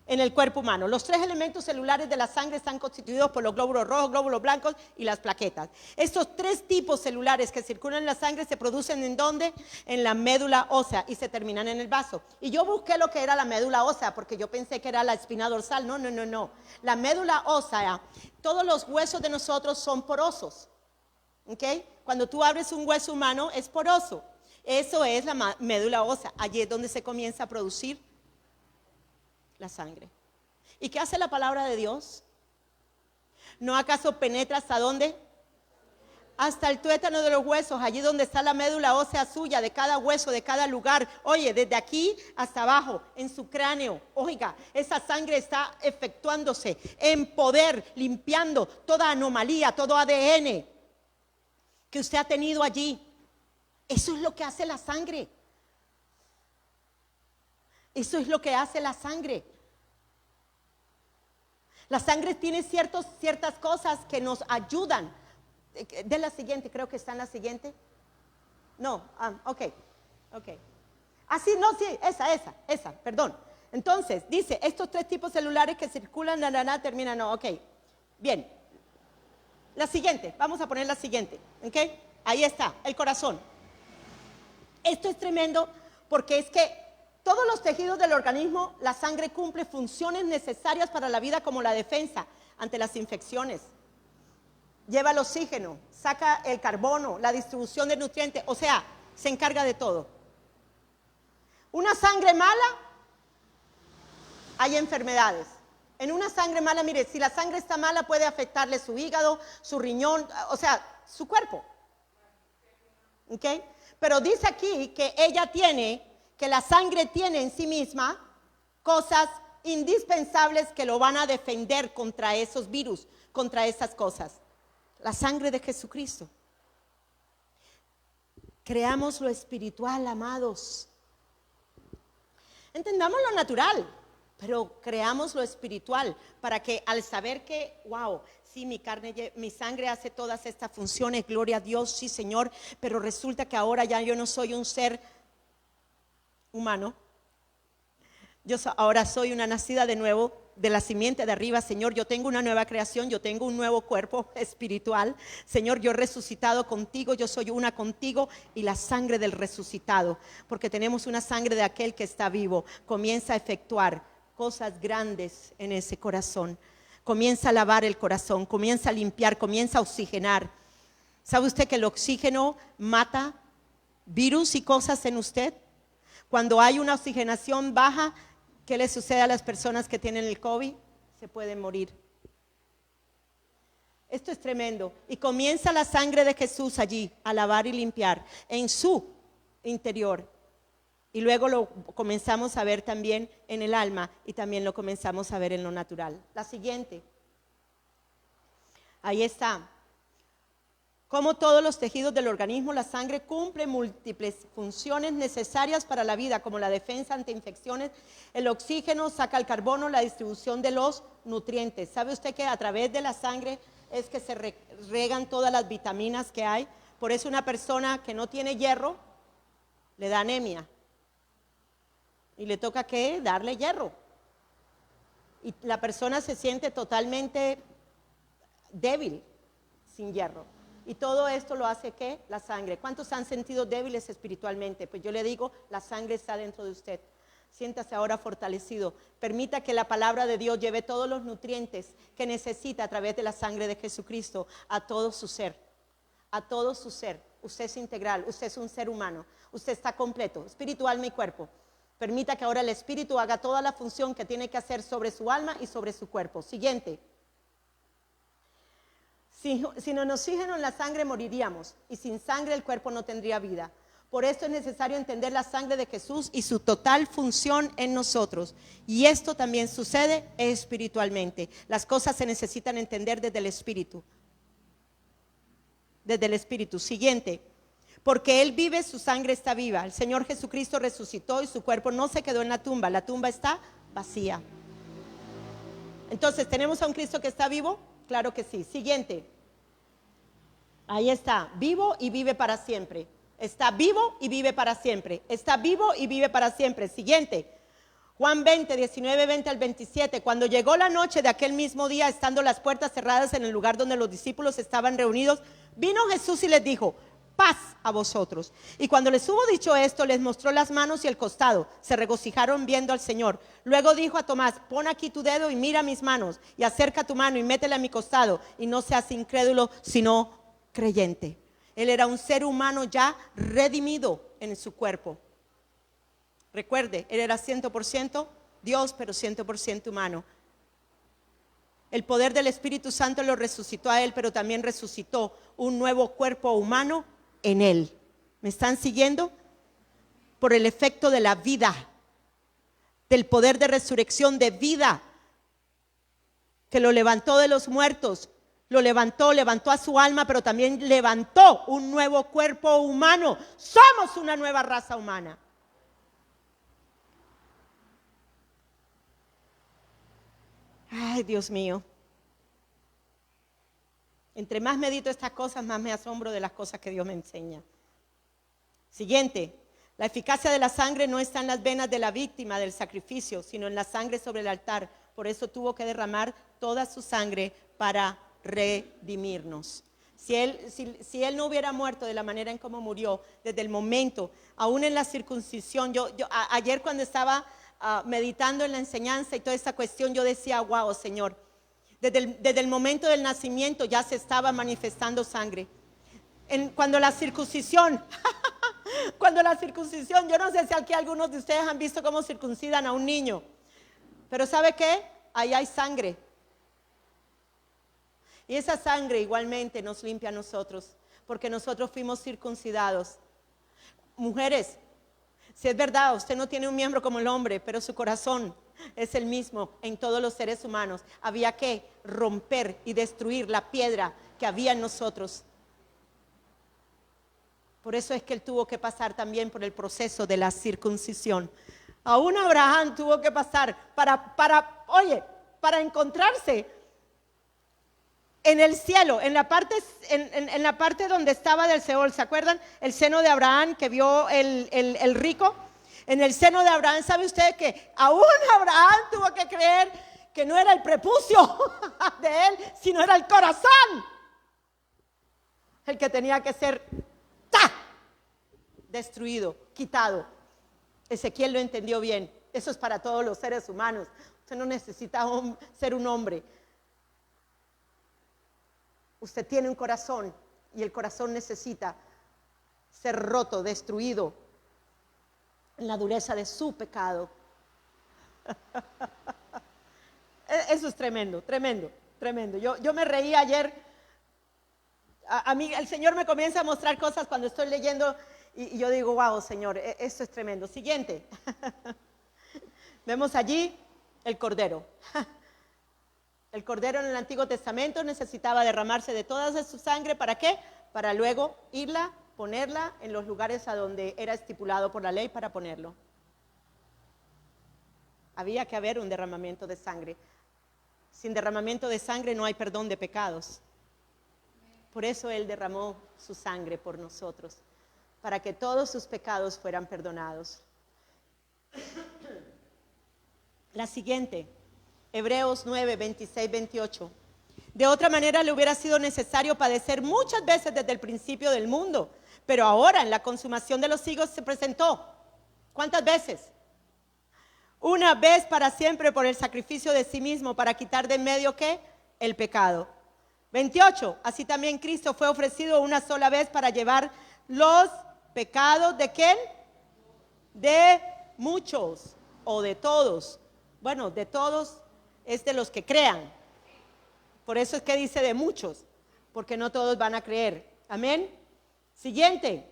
En el cuerpo humano. Los 3 elementos celulares de la sangre están constituidos por los glóbulos rojos, glóbulos blancos y las plaquetas. Estos 3 tipos celulares que circulan en la sangre se producen ¿en dónde? En la médula ósea y se terminan en el vaso. Y yo busqué lo que era la médula ósea porque yo pensé que era la espina dorsal. No. La médula ósea, todos los huesos de nosotros son porosos. ¿Okay? Cuando tú abres un hueso humano es poroso. Eso es la médula ósea. Allí es donde se comienza a producir la sangre. ¿Y qué hace la palabra de Dios? ¿No acaso penetra hasta dónde? Hasta el tuétano de los huesos, allí donde está la médula ósea suya, de cada hueso, de cada lugar. Oye, desde aquí hasta abajo, en su cráneo. Oiga, esa sangre está efectuándose en poder, limpiando toda anomalía, todo ADN que usted ha tenido allí. Eso es lo que hace la sangre. Eso es lo que hace la sangre. La sangre tiene ciertas cosas que nos ayudan. De la siguiente, creo que está en la siguiente. No, ok. Sí, esa, perdón. Entonces, dice, estos 3 tipos celulares que circulan, terminan, no, ok. Bien. La siguiente, vamos a poner la siguiente, ok. Ahí está, el corazón. Esto es tremendo porque es que todos los tejidos del organismo, la sangre cumple funciones necesarias para la vida como la defensa ante las infecciones. Lleva el oxígeno, saca el carbono, la distribución de nutrientes, o sea, se encarga de todo. Una sangre mala, hay enfermedades. En una sangre mala, mire, si la sangre está mala puede afectarle su hígado, su riñón, o sea, su cuerpo. ¿Ok? Pero dice aquí que la sangre tiene en sí misma cosas indispensables que lo van a defender contra esos virus, contra esas cosas. La sangre de Jesucristo. Creamos lo espiritual, amados. Entendamos lo natural, pero creamos lo espiritual para que al saber que, wow, sí, mi sangre hace todas estas funciones, gloria a Dios, sí, Señor, pero resulta que ahora ya yo no soy un ser humano. Yo ahora soy una nacida de nuevo, de la simiente de arriba, Señor. Yo tengo una nueva creación, yo tengo un nuevo cuerpo espiritual. Señor, yo he resucitado contigo, yo soy una contigo y la sangre del resucitado, porque tenemos una sangre de aquel que está vivo, comienza a efectuar cosas grandes en ese corazón. comienza a lavar el corazón, comienza a limpiar, comienza a oxigenar. ¿Sabe usted que el oxígeno mata virus y cosas en usted? Cuando hay una oxigenación baja, ¿qué le sucede a las personas que tienen el COVID? Se pueden morir. Esto es tremendo. Y comienza la sangre de Jesús allí a lavar y limpiar en su interior. Y luego lo comenzamos a ver también en el alma y también lo comenzamos a ver en lo natural. La siguiente. Ahí está. Como todos los tejidos del organismo, la sangre cumple múltiples funciones necesarias para la vida, como la defensa ante infecciones, el oxígeno, saca el carbono, la distribución de los nutrientes. ¿Sabe usted que a través de la sangre es que se regan todas las vitaminas que hay? Por eso una persona que no tiene hierro le da anemia. Y le toca ¿qué? Darle hierro. Y la persona se siente totalmente débil sin hierro. Y todo esto lo hace ¿qué? La sangre. ¿Cuántos se han sentido débiles espiritualmente? Pues yo le digo, la sangre está dentro de usted. Siéntase ahora fortalecido. Permita que la palabra de Dios lleve todos los nutrientes que necesita a través de la sangre de Jesucristo a todo su ser. A todo su ser. Usted es integral, usted es un ser humano. Usted está completo, espíritu, alma y cuerpo. Permita que ahora el espíritu haga toda la función que tiene que hacer sobre su alma y sobre su cuerpo. Siguiente. Sin oxígeno en la sangre moriríamos y sin sangre el cuerpo no tendría vida. Por esto es necesario entender la sangre de Jesús y su total función en nosotros. Y esto también sucede espiritualmente. Las cosas se necesitan entender desde el espíritu. Desde el espíritu. Siguiente. Porque Él vive, su sangre está viva. El Señor Jesucristo resucitó y su cuerpo no se quedó en la tumba. La tumba está vacía. Entonces, ¿tenemos a un Cristo que está vivo? Claro que sí. Siguiente. Ahí está, vivo y vive para siempre. Está vivo y vive para siempre. Está vivo y vive para siempre. Siguiente. Juan 20, 19, 20 al 27. Cuando llegó la noche de aquel mismo día, estando las puertas cerradas en el lugar donde los discípulos estaban reunidos, vino Jesús y les dijo: paz a vosotros. Y cuando les hubo dicho esto, les mostró las manos y el costado. Se regocijaron viendo al Señor. Luego dijo a Tomás: pon aquí tu dedo y mira mis manos, y acerca tu mano y métela a mi costado, y no seas incrédulo, sino creyente. Él era un ser humano ya redimido en su cuerpo. Recuerde, él era 100% Dios, pero 100% humano. El poder del Espíritu Santo lo resucitó a él, pero también resucitó un nuevo cuerpo humano en él. ¿Me están siguiendo? Por el efecto de la vida, del poder de resurrección de vida, que lo levantó de los muertos, lo levantó a su alma, pero también levantó un nuevo cuerpo humano. Somos una nueva raza humana. Ay, Dios mío. Entre más medito estas cosas, más me asombro de las cosas que Dios me enseña. Siguiente. La eficacia de la sangre no está en las venas de la víctima del sacrificio, sino en la sangre sobre el altar. Por eso tuvo que derramar toda su sangre para redimirnos. Si él no hubiera muerto de la manera en cómo murió, desde el momento, aún en la circuncisión, ayer cuando estaba meditando en la enseñanza y toda esta cuestión, yo decía: wow, Señor, desde el momento del nacimiento ya se estaba manifestando sangre. Cuando la circuncisión, yo no sé si aquí algunos de ustedes han visto cómo circuncidan a un niño, pero ¿sabe qué? Ahí hay sangre. Y esa sangre igualmente nos limpia a nosotros, porque nosotros fuimos circuncidados. Mujeres, si es verdad, usted no tiene un miembro como el hombre, pero su corazón es el mismo en todos los seres humanos. Había que romper y destruir la piedra que había en nosotros. Por eso es que él tuvo que pasar también por el proceso de la circuncisión. Aún Abraham tuvo que pasar para encontrarse en el cielo, en la parte donde estaba del Seol. ¿Se acuerdan? El seno de Abraham que vio el rico. En el seno de Abraham, ¿sabe usted que aún Abraham tuvo que creer que no era el prepucio de él, sino era el corazón el que tenía que ser destruido, quitado? Ezequiel lo entendió bien. Eso es para todos los seres humanos. Usted no necesita ser un hombre. Usted tiene un corazón y el corazón necesita ser roto, destruido en la dureza de su pecado. Eso es tremendo, tremendo, tremendo. Yo me reí ayer. A mí el Señor me comienza a mostrar cosas cuando estoy leyendo y yo digo, wow, Señor, esto es tremendo. Siguiente. Vemos allí el Cordero. El Cordero en el Antiguo Testamento necesitaba derramarse de toda su sangre. ¿Para qué? Para luego irla, ponerla en los lugares a donde era estipulado por la ley para ponerlo. Había que haber un derramamiento de sangre. Sin derramamiento de sangre no hay perdón de pecados. Por eso Él derramó su sangre por nosotros, para que todos sus pecados fueran perdonados. La siguiente, Hebreos 9, 26, 28. De otra manera le hubiera sido necesario padecer muchas veces desde el principio del mundo, pero ahora en la consumación de los siglos se presentó. ¿Cuántas veces? Una vez para siempre por el sacrificio de sí mismo para quitar de en medio ¿qué? El pecado. 28. Así también Cristo fue ofrecido una sola vez para llevar los pecados ¿de quién? De muchos o de todos. Bueno, de todos es de los que crean. Por eso es que dice de muchos, porque no todos van a creer. Amén. Siguiente.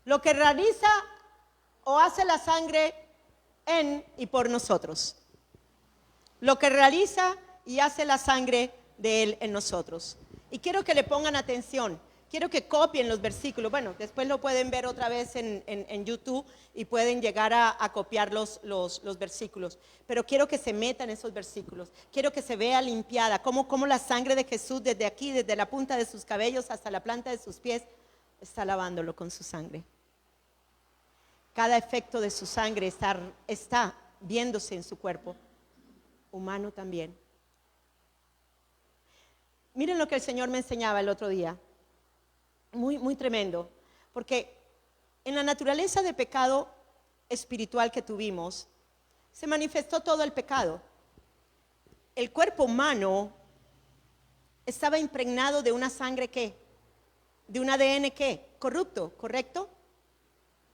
Lo que realiza o hace la sangre en y por nosotros. Lo que realiza y hace la sangre de Él en nosotros. Y quiero que le pongan atención. Quiero que copien los versículos. Bueno, después lo pueden ver otra vez en YouTube y pueden llegar a copiar los versículos. Pero quiero que se metan esos versículos. Quiero que se vea limpiada. Cómo la sangre de Jesús desde aquí, desde la punta de sus cabellos hasta la planta de sus pies, está lavándolo con su sangre. Cada efecto de su sangre está viéndose en su cuerpo. Humano también. Miren lo que el Señor me enseñaba el otro día. Muy, muy tremendo, porque en la naturaleza de pecado espiritual que tuvimos, se manifestó todo el pecado. El cuerpo humano estaba impregnado de una sangre ¿qué? De un ADN ¿qué? Corrupto, ¿correcto?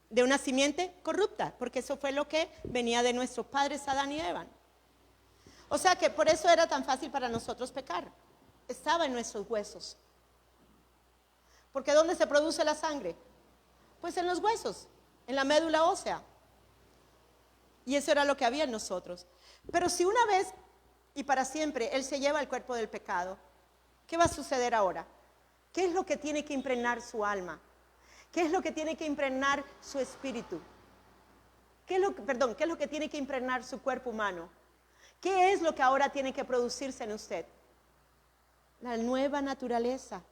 De una simiente corrupta, porque eso fue lo que venía de nuestros padres Adán y Eva. O sea que por eso era tan fácil para nosotros pecar. Estaba en nuestros huesos. Porque ¿dónde se produce la sangre? Pues en los huesos, en la médula ósea. Y eso era lo que había en nosotros. Pero si una vez y para siempre Él se lleva el cuerpo del pecado, ¿qué va a suceder ahora? ¿Qué es lo que tiene que impregnar su alma? ¿Qué es lo que tiene que impregnar su espíritu? ¿Qué es lo que tiene que impregnar su cuerpo humano? ¿Qué es lo que ahora tiene que producirse en usted? La nueva naturaleza.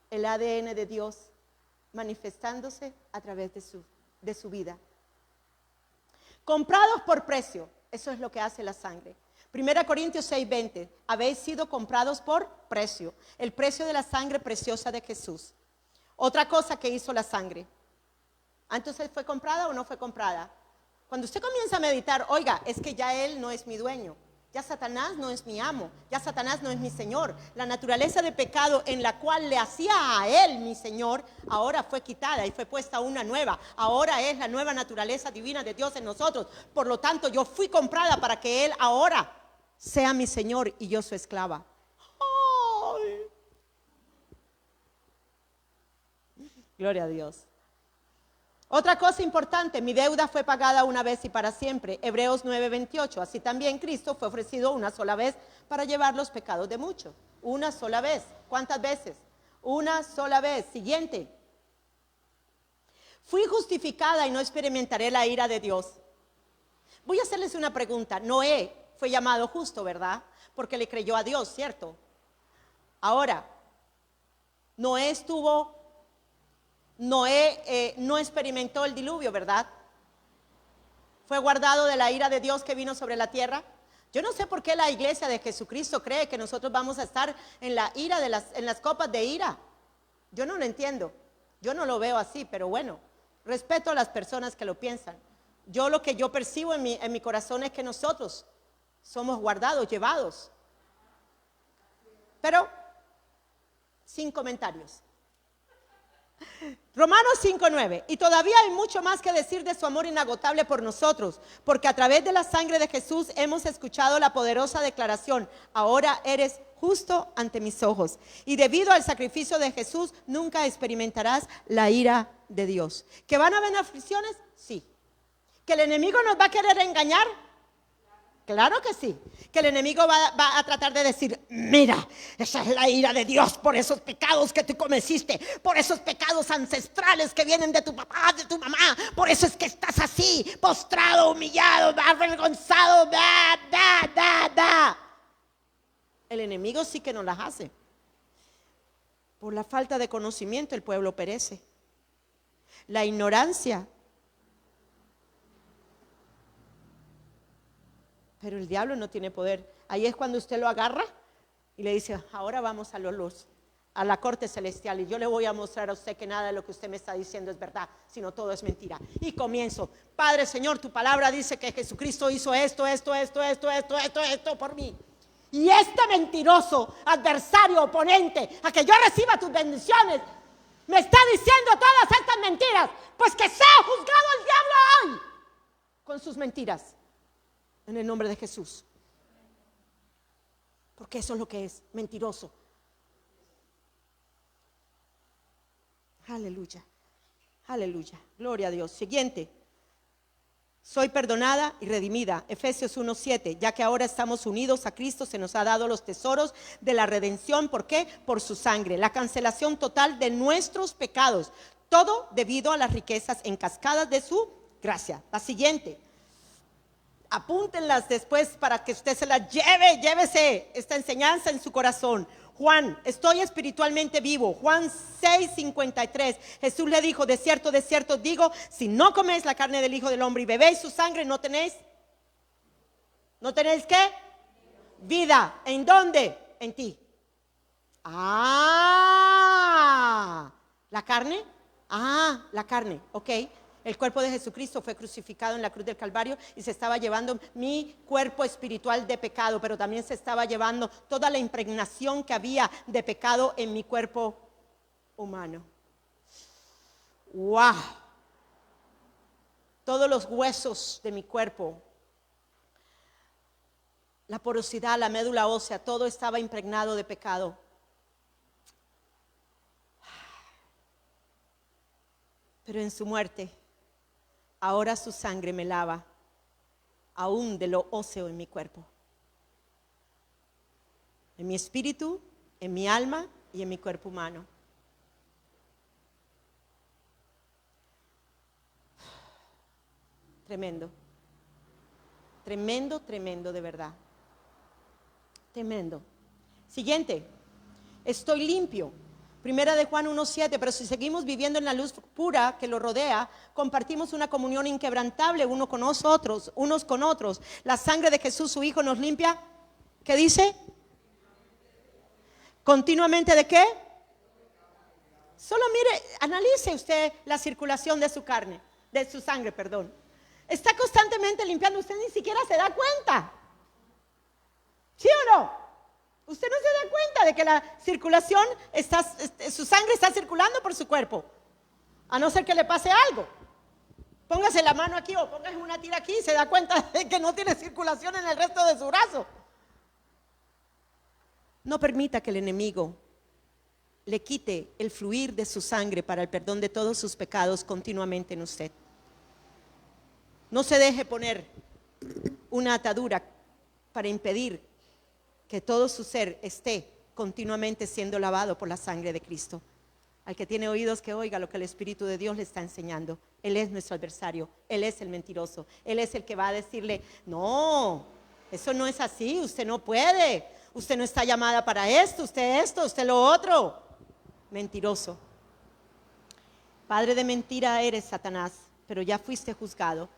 El ADN de Dios manifestándose a través de su vida. Comprados por precio, eso es lo que hace la sangre. 1 Corintios 6:20, habéis sido comprados por precio, el precio de la sangre preciosa de Jesús. Otra cosa que hizo la sangre. ¿Entonces fue comprada o no fue comprada? Cuando usted comienza a meditar, oiga, es que ya Él no es mi dueño. Ya Satanás no es mi amo, ya Satanás no es mi Señor. La naturaleza de pecado en la cual le hacía a Él mi Señor, ahora fue quitada y fue puesta una nueva. Ahora es la nueva naturaleza divina de Dios en nosotros. Por lo tanto, yo fui comprada para que Él ahora sea mi Señor y yo su esclava. ¡Ay! Gloria a Dios. Otra cosa importante, mi deuda fue pagada una vez y para siempre. Hebreos 9:28. Así también Cristo fue ofrecido una sola vez para llevar los pecados de muchos. Una sola vez. ¿Cuántas veces? Una sola vez. Siguiente. Fui justificada y no experimentaré la ira de Dios. Voy a hacerles una pregunta. Noé fue llamado justo, ¿verdad? Porque le creyó a Dios, ¿cierto? Ahora, Noé no experimentó el diluvio, ¿verdad? Fue guardado de la ira de Dios que vino sobre la tierra. Yo no sé por qué la iglesia de Jesucristo cree que nosotros vamos a estar en la ira en las copas de ira. Yo no lo entiendo. Yo no lo veo así, pero bueno, respeto a las personas que lo piensan. Lo que yo percibo en mi corazón es que nosotros somos guardados, llevados. Pero, sin comentarios. Romanos 5:9. Y todavía hay mucho más que decir de su amor inagotable por nosotros, porque a través de la sangre de Jesús hemos escuchado la poderosa declaración: ahora eres justo ante mis ojos. Y debido al sacrificio de Jesús nunca experimentarás la ira de Dios. ¿Que van a haber aflicciones? Sí. ¿Que el enemigo nos va a querer engañar? Claro que sí. Que el enemigo va a tratar de decir: mira, esa es la ira de Dios por esos pecados que tú cometiste, por esos pecados ancestrales que vienen de tu papá, de tu mamá. Por eso es que estás así, postrado, humillado, avergonzado. El enemigo sí que nos las hace. Por la falta de conocimiento el pueblo perece. La ignorancia. Pero el diablo no tiene poder. Ahí es cuando usted lo agarra y le dice: ahora vamos a a la corte celestial, y yo le voy a mostrar a usted que nada de lo que usted me está diciendo es verdad, sino todo es mentira. Y comienzo: Padre, Señor, tu palabra dice que Jesucristo hizo esto por mí. Y este mentiroso adversario, oponente, a que yo reciba tus bendiciones, me está diciendo todas estas mentiras. Pues que sea juzgado el diablo hoy con sus mentiras. En el nombre de Jesús. Porque eso es lo que es, mentiroso. Aleluya. Aleluya. Gloria a Dios. Siguiente. Soy perdonada y redimida. Efesios 1:7. Ya que ahora estamos unidos a Cristo, se nos ha dado los tesoros de la redención. ¿Por qué? Por su sangre. La cancelación total de nuestros pecados. Todo debido a las riquezas en cascadas de su gracia. La siguiente. Apúntenlas después para que usted se las llévese esta enseñanza en su corazón. Juan, estoy espiritualmente vivo. Juan 6:53. Jesús le dijo: de cierto digo, si no coméis la carne del Hijo del Hombre y bebéis su sangre, ¿no tenéis qué? Vida. ¿En dónde? En ti. ¿La carne? La carne, ok. El cuerpo de Jesucristo fue crucificado en la cruz del Calvario y se estaba llevando mi cuerpo espiritual de pecado, pero también se estaba llevando toda la impregnación que había de pecado en mi cuerpo humano. ¡Wow! Todos los huesos de mi cuerpo, la porosidad, la médula ósea, todo estaba impregnado de pecado. Pero en su muerte, ahora su sangre me lava, aún de lo óseo en mi cuerpo, en mi espíritu, en mi alma y en mi cuerpo humano. Tremendo, tremendo, tremendo, de verdad. Tremendo. Siguiente, estoy limpio. Primera de Juan 1:7. Pero si seguimos viviendo en la luz pura que lo rodea, compartimos una comunión inquebrantable unos con otros. La sangre de Jesús, su Hijo, nos limpia. ¿Qué dice? ¿Continuamente de qué? Solo mire, analice usted la circulación de su carne, de su sangre, perdón. Está constantemente limpiando, usted ni siquiera se da cuenta. ¿Sí o no? Usted no se da cuenta de que la circulación su sangre está circulando por su cuerpo, a no ser que le pase algo. Póngase la mano aquí o póngase una tira aquí y se da cuenta de que no tiene circulación en el resto de su brazo. No permita que el enemigo le quite el fluir de su sangre para el perdón de todos sus pecados continuamente en usted. No se deje poner una atadura para impedir que todo su ser esté continuamente siendo lavado por la sangre de Cristo. Al que tiene oídos, que oiga lo que el Espíritu de Dios le está enseñando. Él es nuestro adversario, Él es el mentiroso, Él es el que va a decirle: no, eso no es así, usted no puede, usted no está llamada para esto, usted lo otro. Mentiroso. Padre de mentira eres, Satanás, pero ya fuiste juzgado.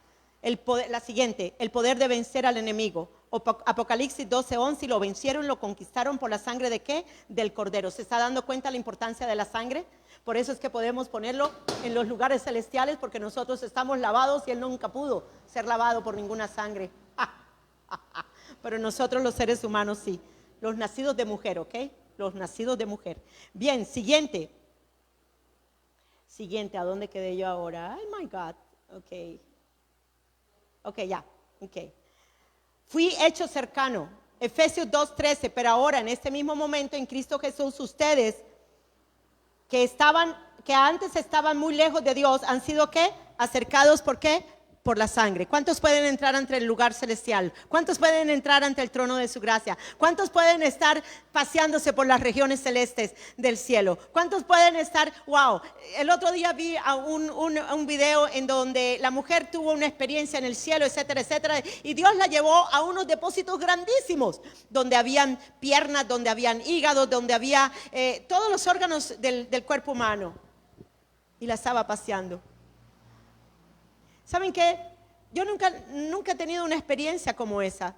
La siguiente, el poder de vencer al enemigo. Apocalipsis 12:11. Y lo vencieron, lo conquistaron por la sangre de ¿qué? Del Cordero. ¿Se está dando cuenta la importancia de la sangre? Por eso es que podemos ponerlo en los lugares celestiales, porque nosotros estamos lavados y Él nunca pudo ser lavado por ninguna sangre. pero nosotros los seres humanos sí. Los nacidos de mujer, ¿ok? Los nacidos de mujer. Bien, siguiente. Siguiente, ¿a dónde quedé yo ahora? Oh my God, ok. Ok, ya, ok. Fui hecho cercano. Efesios 2:13, pero ahora en este mismo momento en Cristo Jesús ustedes que antes estaban muy lejos de Dios, han sido ¿qué? Acercados, ¿por qué? Por la sangre. ¿Cuántos pueden entrar ante el lugar celestial? ¿Cuántos pueden entrar ante el trono de su gracia? ¿Cuántos pueden estar paseándose por las regiones celestes del cielo? ¿Cuántos pueden estar? Wow, el otro día vi un video en donde la mujer tuvo una experiencia en el cielo, etcétera, etcétera, y Dios la llevó a unos depósitos grandísimos, donde habían piernas, donde habían hígados, donde había todos los órganos del cuerpo humano, y la estaba paseando. ¿Saben qué? Yo nunca he tenido una experiencia como esa,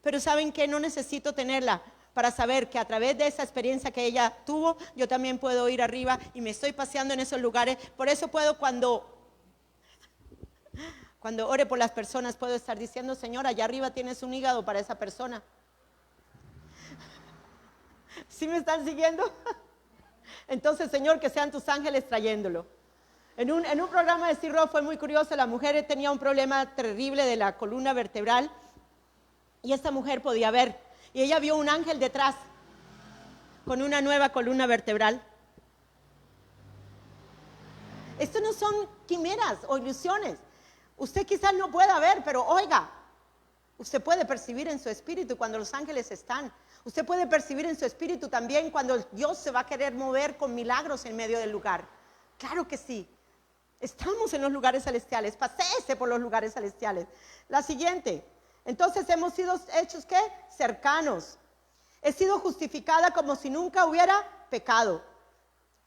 pero ¿saben qué? No necesito tenerla para saber que a través de esa experiencia que ella tuvo, yo también puedo ir arriba y me estoy paseando en esos lugares. Por eso puedo cuando ore por las personas, puedo estar diciendo, Señor, allá arriba tienes un hígado para esa persona. ¿Sí me están siguiendo? Entonces, Señor, que sean tus ángeles trayéndolo. En un programa de C-Rock fue muy curioso, la mujer tenía un problema terrible de la columna vertebral y esta mujer podía ver, y ella vio un ángel detrás con una nueva columna vertebral. Esto no son quimeras o ilusiones. Usted quizás no pueda ver, pero oiga, usted puede percibir en su espíritu cuando los ángeles están. Usted puede percibir en su espíritu también cuando Dios se va a querer mover con milagros en medio del lugar. Claro que sí. Estamos en los lugares celestiales, paséese por los lugares celestiales. La siguiente, entonces hemos sido hechos ¿qué? Cercanos. He sido justificada como si nunca hubiera pecado.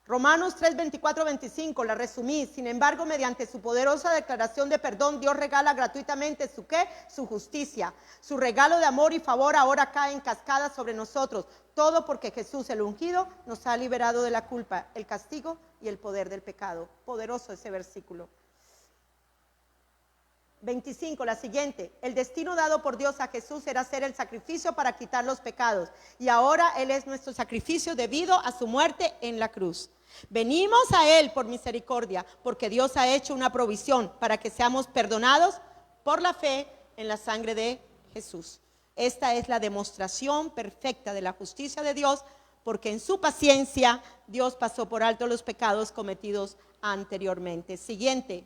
Romanos 3, 24, 25, la resumí. Sin embargo, mediante su poderosa declaración de perdón, Dios regala gratuitamente su ¿qué? Su justicia. Su regalo de amor y favor ahora cae en cascada sobre nosotros. Todo porque Jesús, el ungido, nos ha liberado de la culpa, el castigo y el poder del pecado. Poderoso ese versículo. 25, la siguiente. El destino dado por Dios a Jesús era ser el sacrificio para quitar los pecados. Y ahora Él es nuestro sacrificio debido a su muerte en la cruz. Venimos a Él por misericordia, porque Dios ha hecho una provisión para que seamos perdonados por la fe en la sangre de Jesús. Esta es la demostración perfecta de la justicia de Dios, porque en su paciencia Dios pasó por alto los pecados cometidos anteriormente. Siguiente.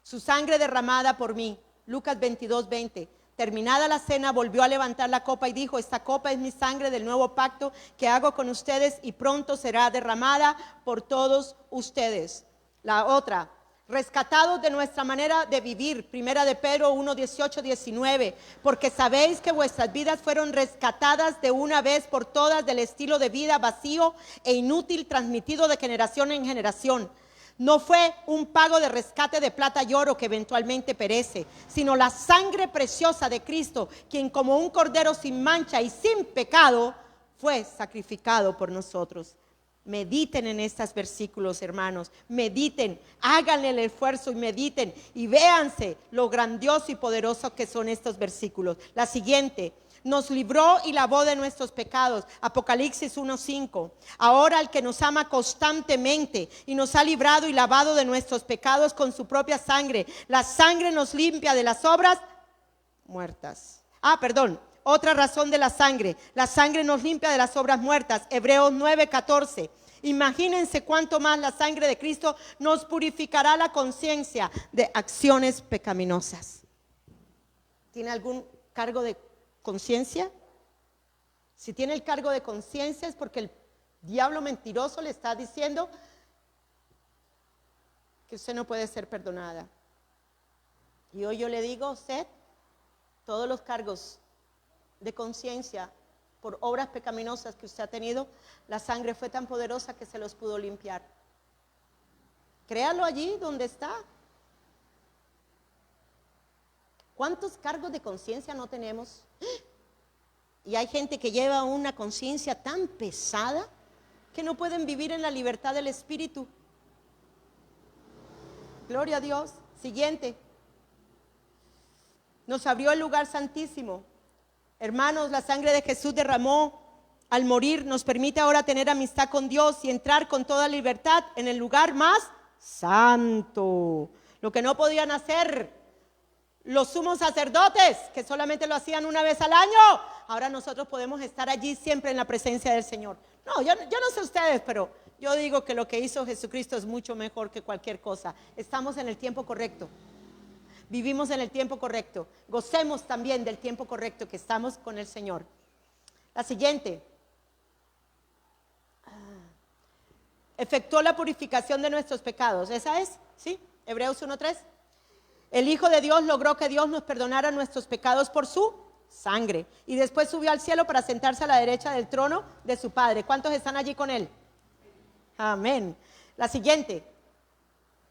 Su sangre derramada por mí. Lucas 22, 20. Terminada la cena, volvió a levantar la copa y dijo, esta copa es mi sangre del nuevo pacto que hago con ustedes y pronto será derramada por todos ustedes. La otra, rescatados de nuestra manera de vivir. Primera de Pedro 1, 18, 19. Porque sabéis que vuestras vidas fueron rescatadas de una vez por todas del estilo de vida vacío e inútil transmitido de generación en generación. No fue un pago de rescate de plata y oro que eventualmente perece, sino la sangre preciosa de Cristo, quien como un cordero sin mancha y sin pecado fue sacrificado por nosotros. Mediten en estos versículos, hermanos. Mediten, háganle el esfuerzo y mediten y véanse lo grandioso y poderoso que son estos versículos. La siguiente. Nos libró y lavó de nuestros pecados. Apocalipsis 1:5. Ahora el que nos ama constantemente y nos ha librado y lavado de nuestros pecados con su propia sangre. La sangre nos limpia de las obras muertas. Otra razón de la sangre. La sangre nos limpia de las obras muertas. Hebreos 9:14. Imagínense cuánto más la sangre de Cristo nos purificará la conciencia de acciones pecaminosas. ¿Tiene algún cargo de conciencia? Si tiene el cargo de conciencia es porque el diablo mentiroso le está diciendo que usted no puede ser perdonada. Y hoy yo le digo a usted, todos los cargos de conciencia por obras pecaminosas que usted ha tenido, la sangre fue tan poderosa que se los pudo limpiar. Créalo allí donde está. ¿Cuántos cargos de conciencia no tenemos? Y hay gente que lleva una conciencia tan pesada que no pueden vivir en la libertad del Espíritu. Gloria a Dios. Siguiente. Nos abrió el lugar santísimo. Hermanos, la sangre de Jesús derramó al morir nos permite ahora tener amistad con Dios y entrar con toda libertad en el lugar más santo. Lo que no podían hacer los sumos sacerdotes, que solamente lo hacían una vez al año, ahora nosotros podemos estar allí siempre en la presencia del Señor. No, yo no sé ustedes, pero yo digo que lo que hizo Jesucristo es mucho mejor que cualquier cosa. Estamos en el tiempo correcto. Vivimos en el tiempo correcto. Gocemos también del tiempo correcto que estamos con el Señor. La siguiente. Efectuó la purificación de nuestros pecados. ¿Esa es? ¿Sí? Hebreos 1:3. El Hijo de Dios logró que Dios nos perdonara nuestros pecados por su sangre. Y después subió al cielo para sentarse a la derecha del trono de su Padre. ¿Cuántos están allí con Él? Amén. La siguiente.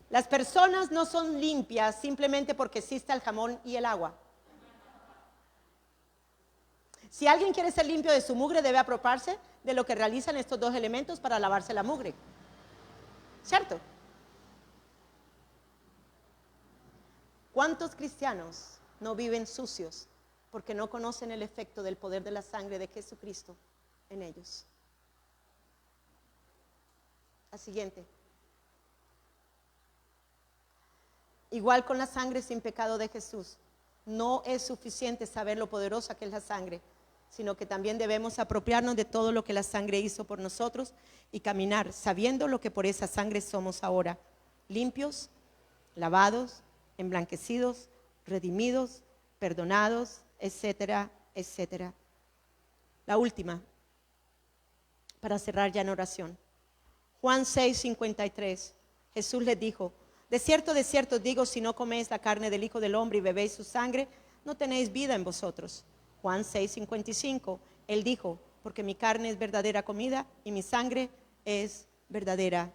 Las personas no son limpias simplemente porque existe el jabón y el agua. Si alguien quiere ser limpio de su mugre, debe apropiarse de lo que realizan estos dos elementos para lavarse la mugre. ¿Cierto? ¿Cuántos cristianos no viven sucios porque no conocen el efecto del poder de la sangre de Jesucristo en ellos? La siguiente. Igual con la sangre sin pecado de Jesús, no es suficiente saber lo poderosa que es la sangre, sino que también debemos apropiarnos de todo lo que la sangre hizo por nosotros y caminar sabiendo lo que por esa sangre somos ahora, limpios, lavados, emblanquecidos, redimidos, perdonados, etcétera, etcétera. La última, para cerrar ya en oración. Juan 6:53, Jesús les dijo: de cierto os digo, si no coméis la carne del Hijo del Hombre y bebéis su sangre, no tenéis vida en vosotros. Juan 6:55, Él dijo: porque mi carne es verdadera comida y mi sangre es verdadera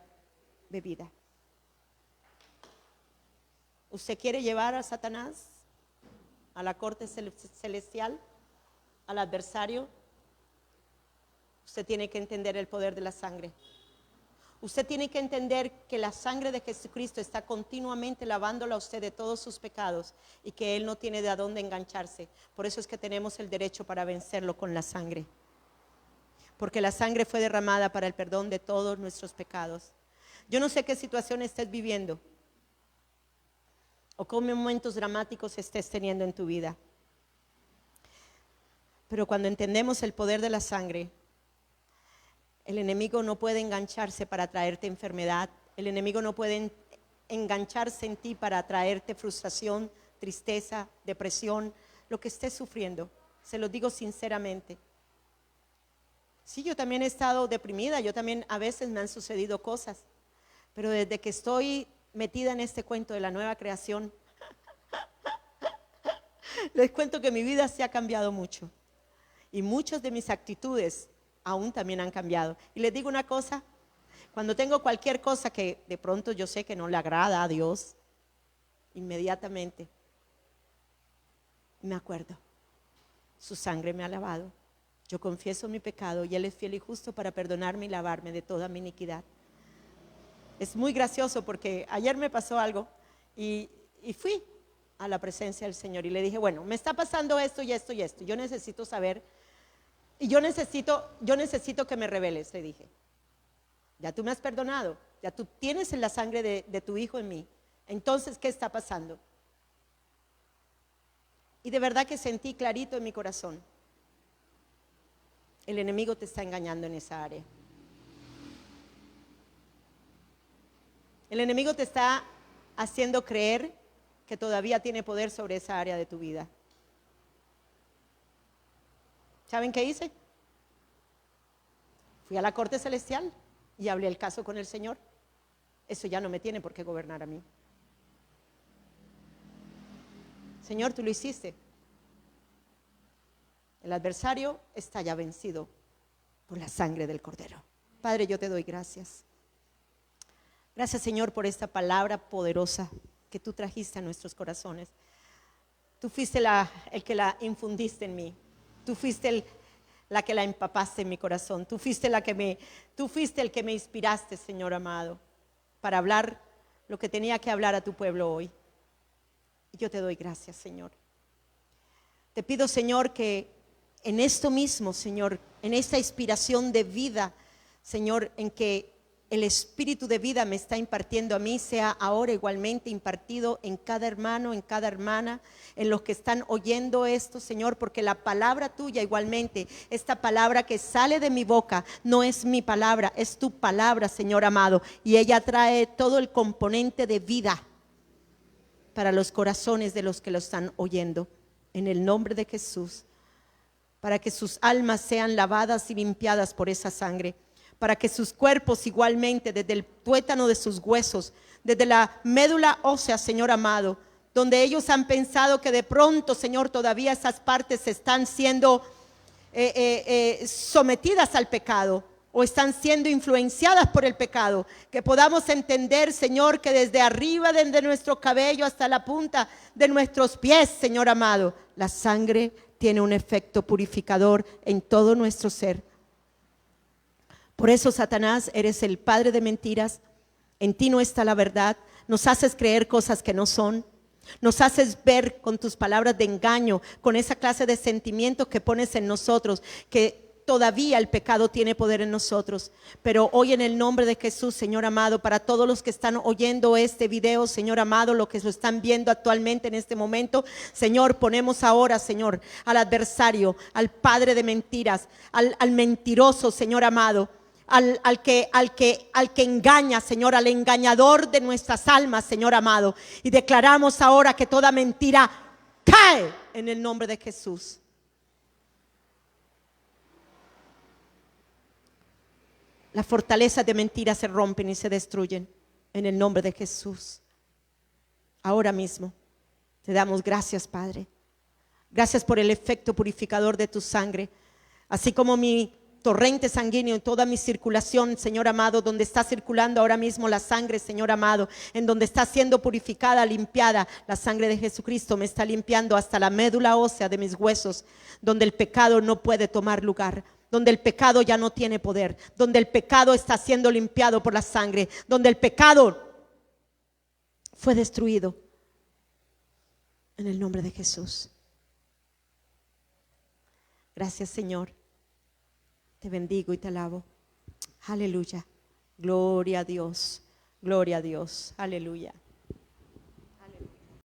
bebida. ¿Usted quiere llevar a Satanás a la corte celestial, al adversario? Usted tiene que entender el poder de la sangre. Usted tiene que entender que la sangre de Jesucristo está continuamente lavándolo a usted de todos sus pecados y que Él no tiene de a dónde engancharse. Por eso es que tenemos el derecho para vencerlo con la sangre. Porque la sangre fue derramada para el perdón de todos nuestros pecados. Yo no sé qué situación estés viviendo o qué momentos dramáticos estés teniendo en tu vida. Pero cuando entendemos el poder de la sangre, el enemigo no puede engancharse para traerte enfermedad. El enemigo no puede engancharse en ti para traerte frustración, tristeza, depresión, lo que estés sufriendo. Se lo digo sinceramente. Sí, yo también he estado deprimida, yo también a veces me han sucedido cosas. Pero desde que estoy metida en este cuento de la nueva creación, les cuento que mi vida se ha cambiado mucho. Y muchas de mis actitudes aún también han cambiado. Y les digo una cosa, cuando tengo cualquier cosa que de pronto yo sé que no le agrada a Dios, inmediatamente me acuerdo, su sangre me ha lavado, yo confieso mi pecado y Él es fiel y justo para perdonarme y lavarme de toda mi iniquidad. Es muy gracioso porque ayer me pasó algo y fui a la presencia del Señor y le dije: bueno, me está pasando esto y esto y esto, yo necesito saber. Y yo necesito que me reveles, le dije. Ya tú me has perdonado, ya tú tienes la sangre de tu Hijo en mí. Entonces, ¿qué está pasando? Y de verdad que sentí clarito en mi corazón: el enemigo te está engañando en esa área. El enemigo te está haciendo creer que todavía tiene poder sobre esa área de tu vida. ¿Saben qué hice? Fui a la corte celestial y hablé el caso con el Señor. Eso ya no me tiene por qué gobernar a mí. Señor, tú lo hiciste. El adversario está ya vencido por la sangre del Cordero. Padre, yo te doy gracias. Gracias, Señor, por esta palabra poderosa que tú trajiste a nuestros corazones. Tú fuiste el que la infundiste en mí. Tú fuiste la que la empapaste en mi corazón. Tú fuiste el que me inspiraste, Señor amado, para hablar lo que tenía que hablar a tu pueblo hoy. Y yo te doy gracias, Señor. Te pido, Señor, que en esto mismo, Señor, en esta inspiración de vida, Señor, en que el espíritu de vida me está impartiendo a mí, sea ahora igualmente impartido en cada hermano, en cada hermana, en los que están oyendo esto, Señor, porque la palabra tuya igualmente, esta palabra que sale de mi boca, no es mi palabra, es tu palabra, Señor amado, y ella trae todo el componente de vida para los corazones de los que lo están oyendo, en el nombre de Jesús, para que sus almas sean lavadas y limpiadas por esa sangre, para que sus cuerpos igualmente, desde el tuétano de sus huesos, desde la médula ósea, Señor amado, donde ellos han pensado que de pronto, Señor, todavía esas partes están siendo sometidas al pecado o están siendo influenciadas por el pecado, que podamos entender, Señor, que desde arriba, desde nuestro cabello hasta la punta de nuestros pies, Señor amado, la sangre tiene un efecto purificador en todo nuestro ser. Por eso, Satanás, eres el padre de mentiras, en ti no está la verdad, nos haces creer cosas que no son, nos haces ver con tus palabras de engaño, con esa clase de sentimientos que pones en nosotros, que todavía el pecado tiene poder en nosotros. Pero hoy, en el nombre de Jesús, Señor amado, para todos los que están oyendo este video, Señor amado, los que lo están viendo actualmente en este momento, Señor, ponemos ahora, Señor, al adversario, al padre de mentiras, al mentiroso, Señor amado, al que engaña, Señor, al engañador de nuestras almas, Señor amado, y declaramos ahora que toda mentira cae en el nombre de Jesús. Las fortalezas de mentiras se rompen y se destruyen en el nombre de Jesús. Ahora mismo te damos gracias, Padre. Gracias por el efecto purificador de tu sangre, así como mi torrente sanguíneo en toda mi circulación, Señor amado, donde está circulando ahora mismo la sangre, Señor amado, en donde está siendo purificada, limpiada, la sangre de Jesucristo me está limpiando hasta la médula ósea de mis huesos, donde el pecado no puede tomar lugar, donde el pecado ya no tiene poder, donde el pecado está siendo limpiado por la sangre, donde el pecado fue destruido en el nombre de Jesús. Gracias, Señor. Te bendigo y te alabo. Aleluya. Gloria a Dios. Gloria a Dios. Aleluya.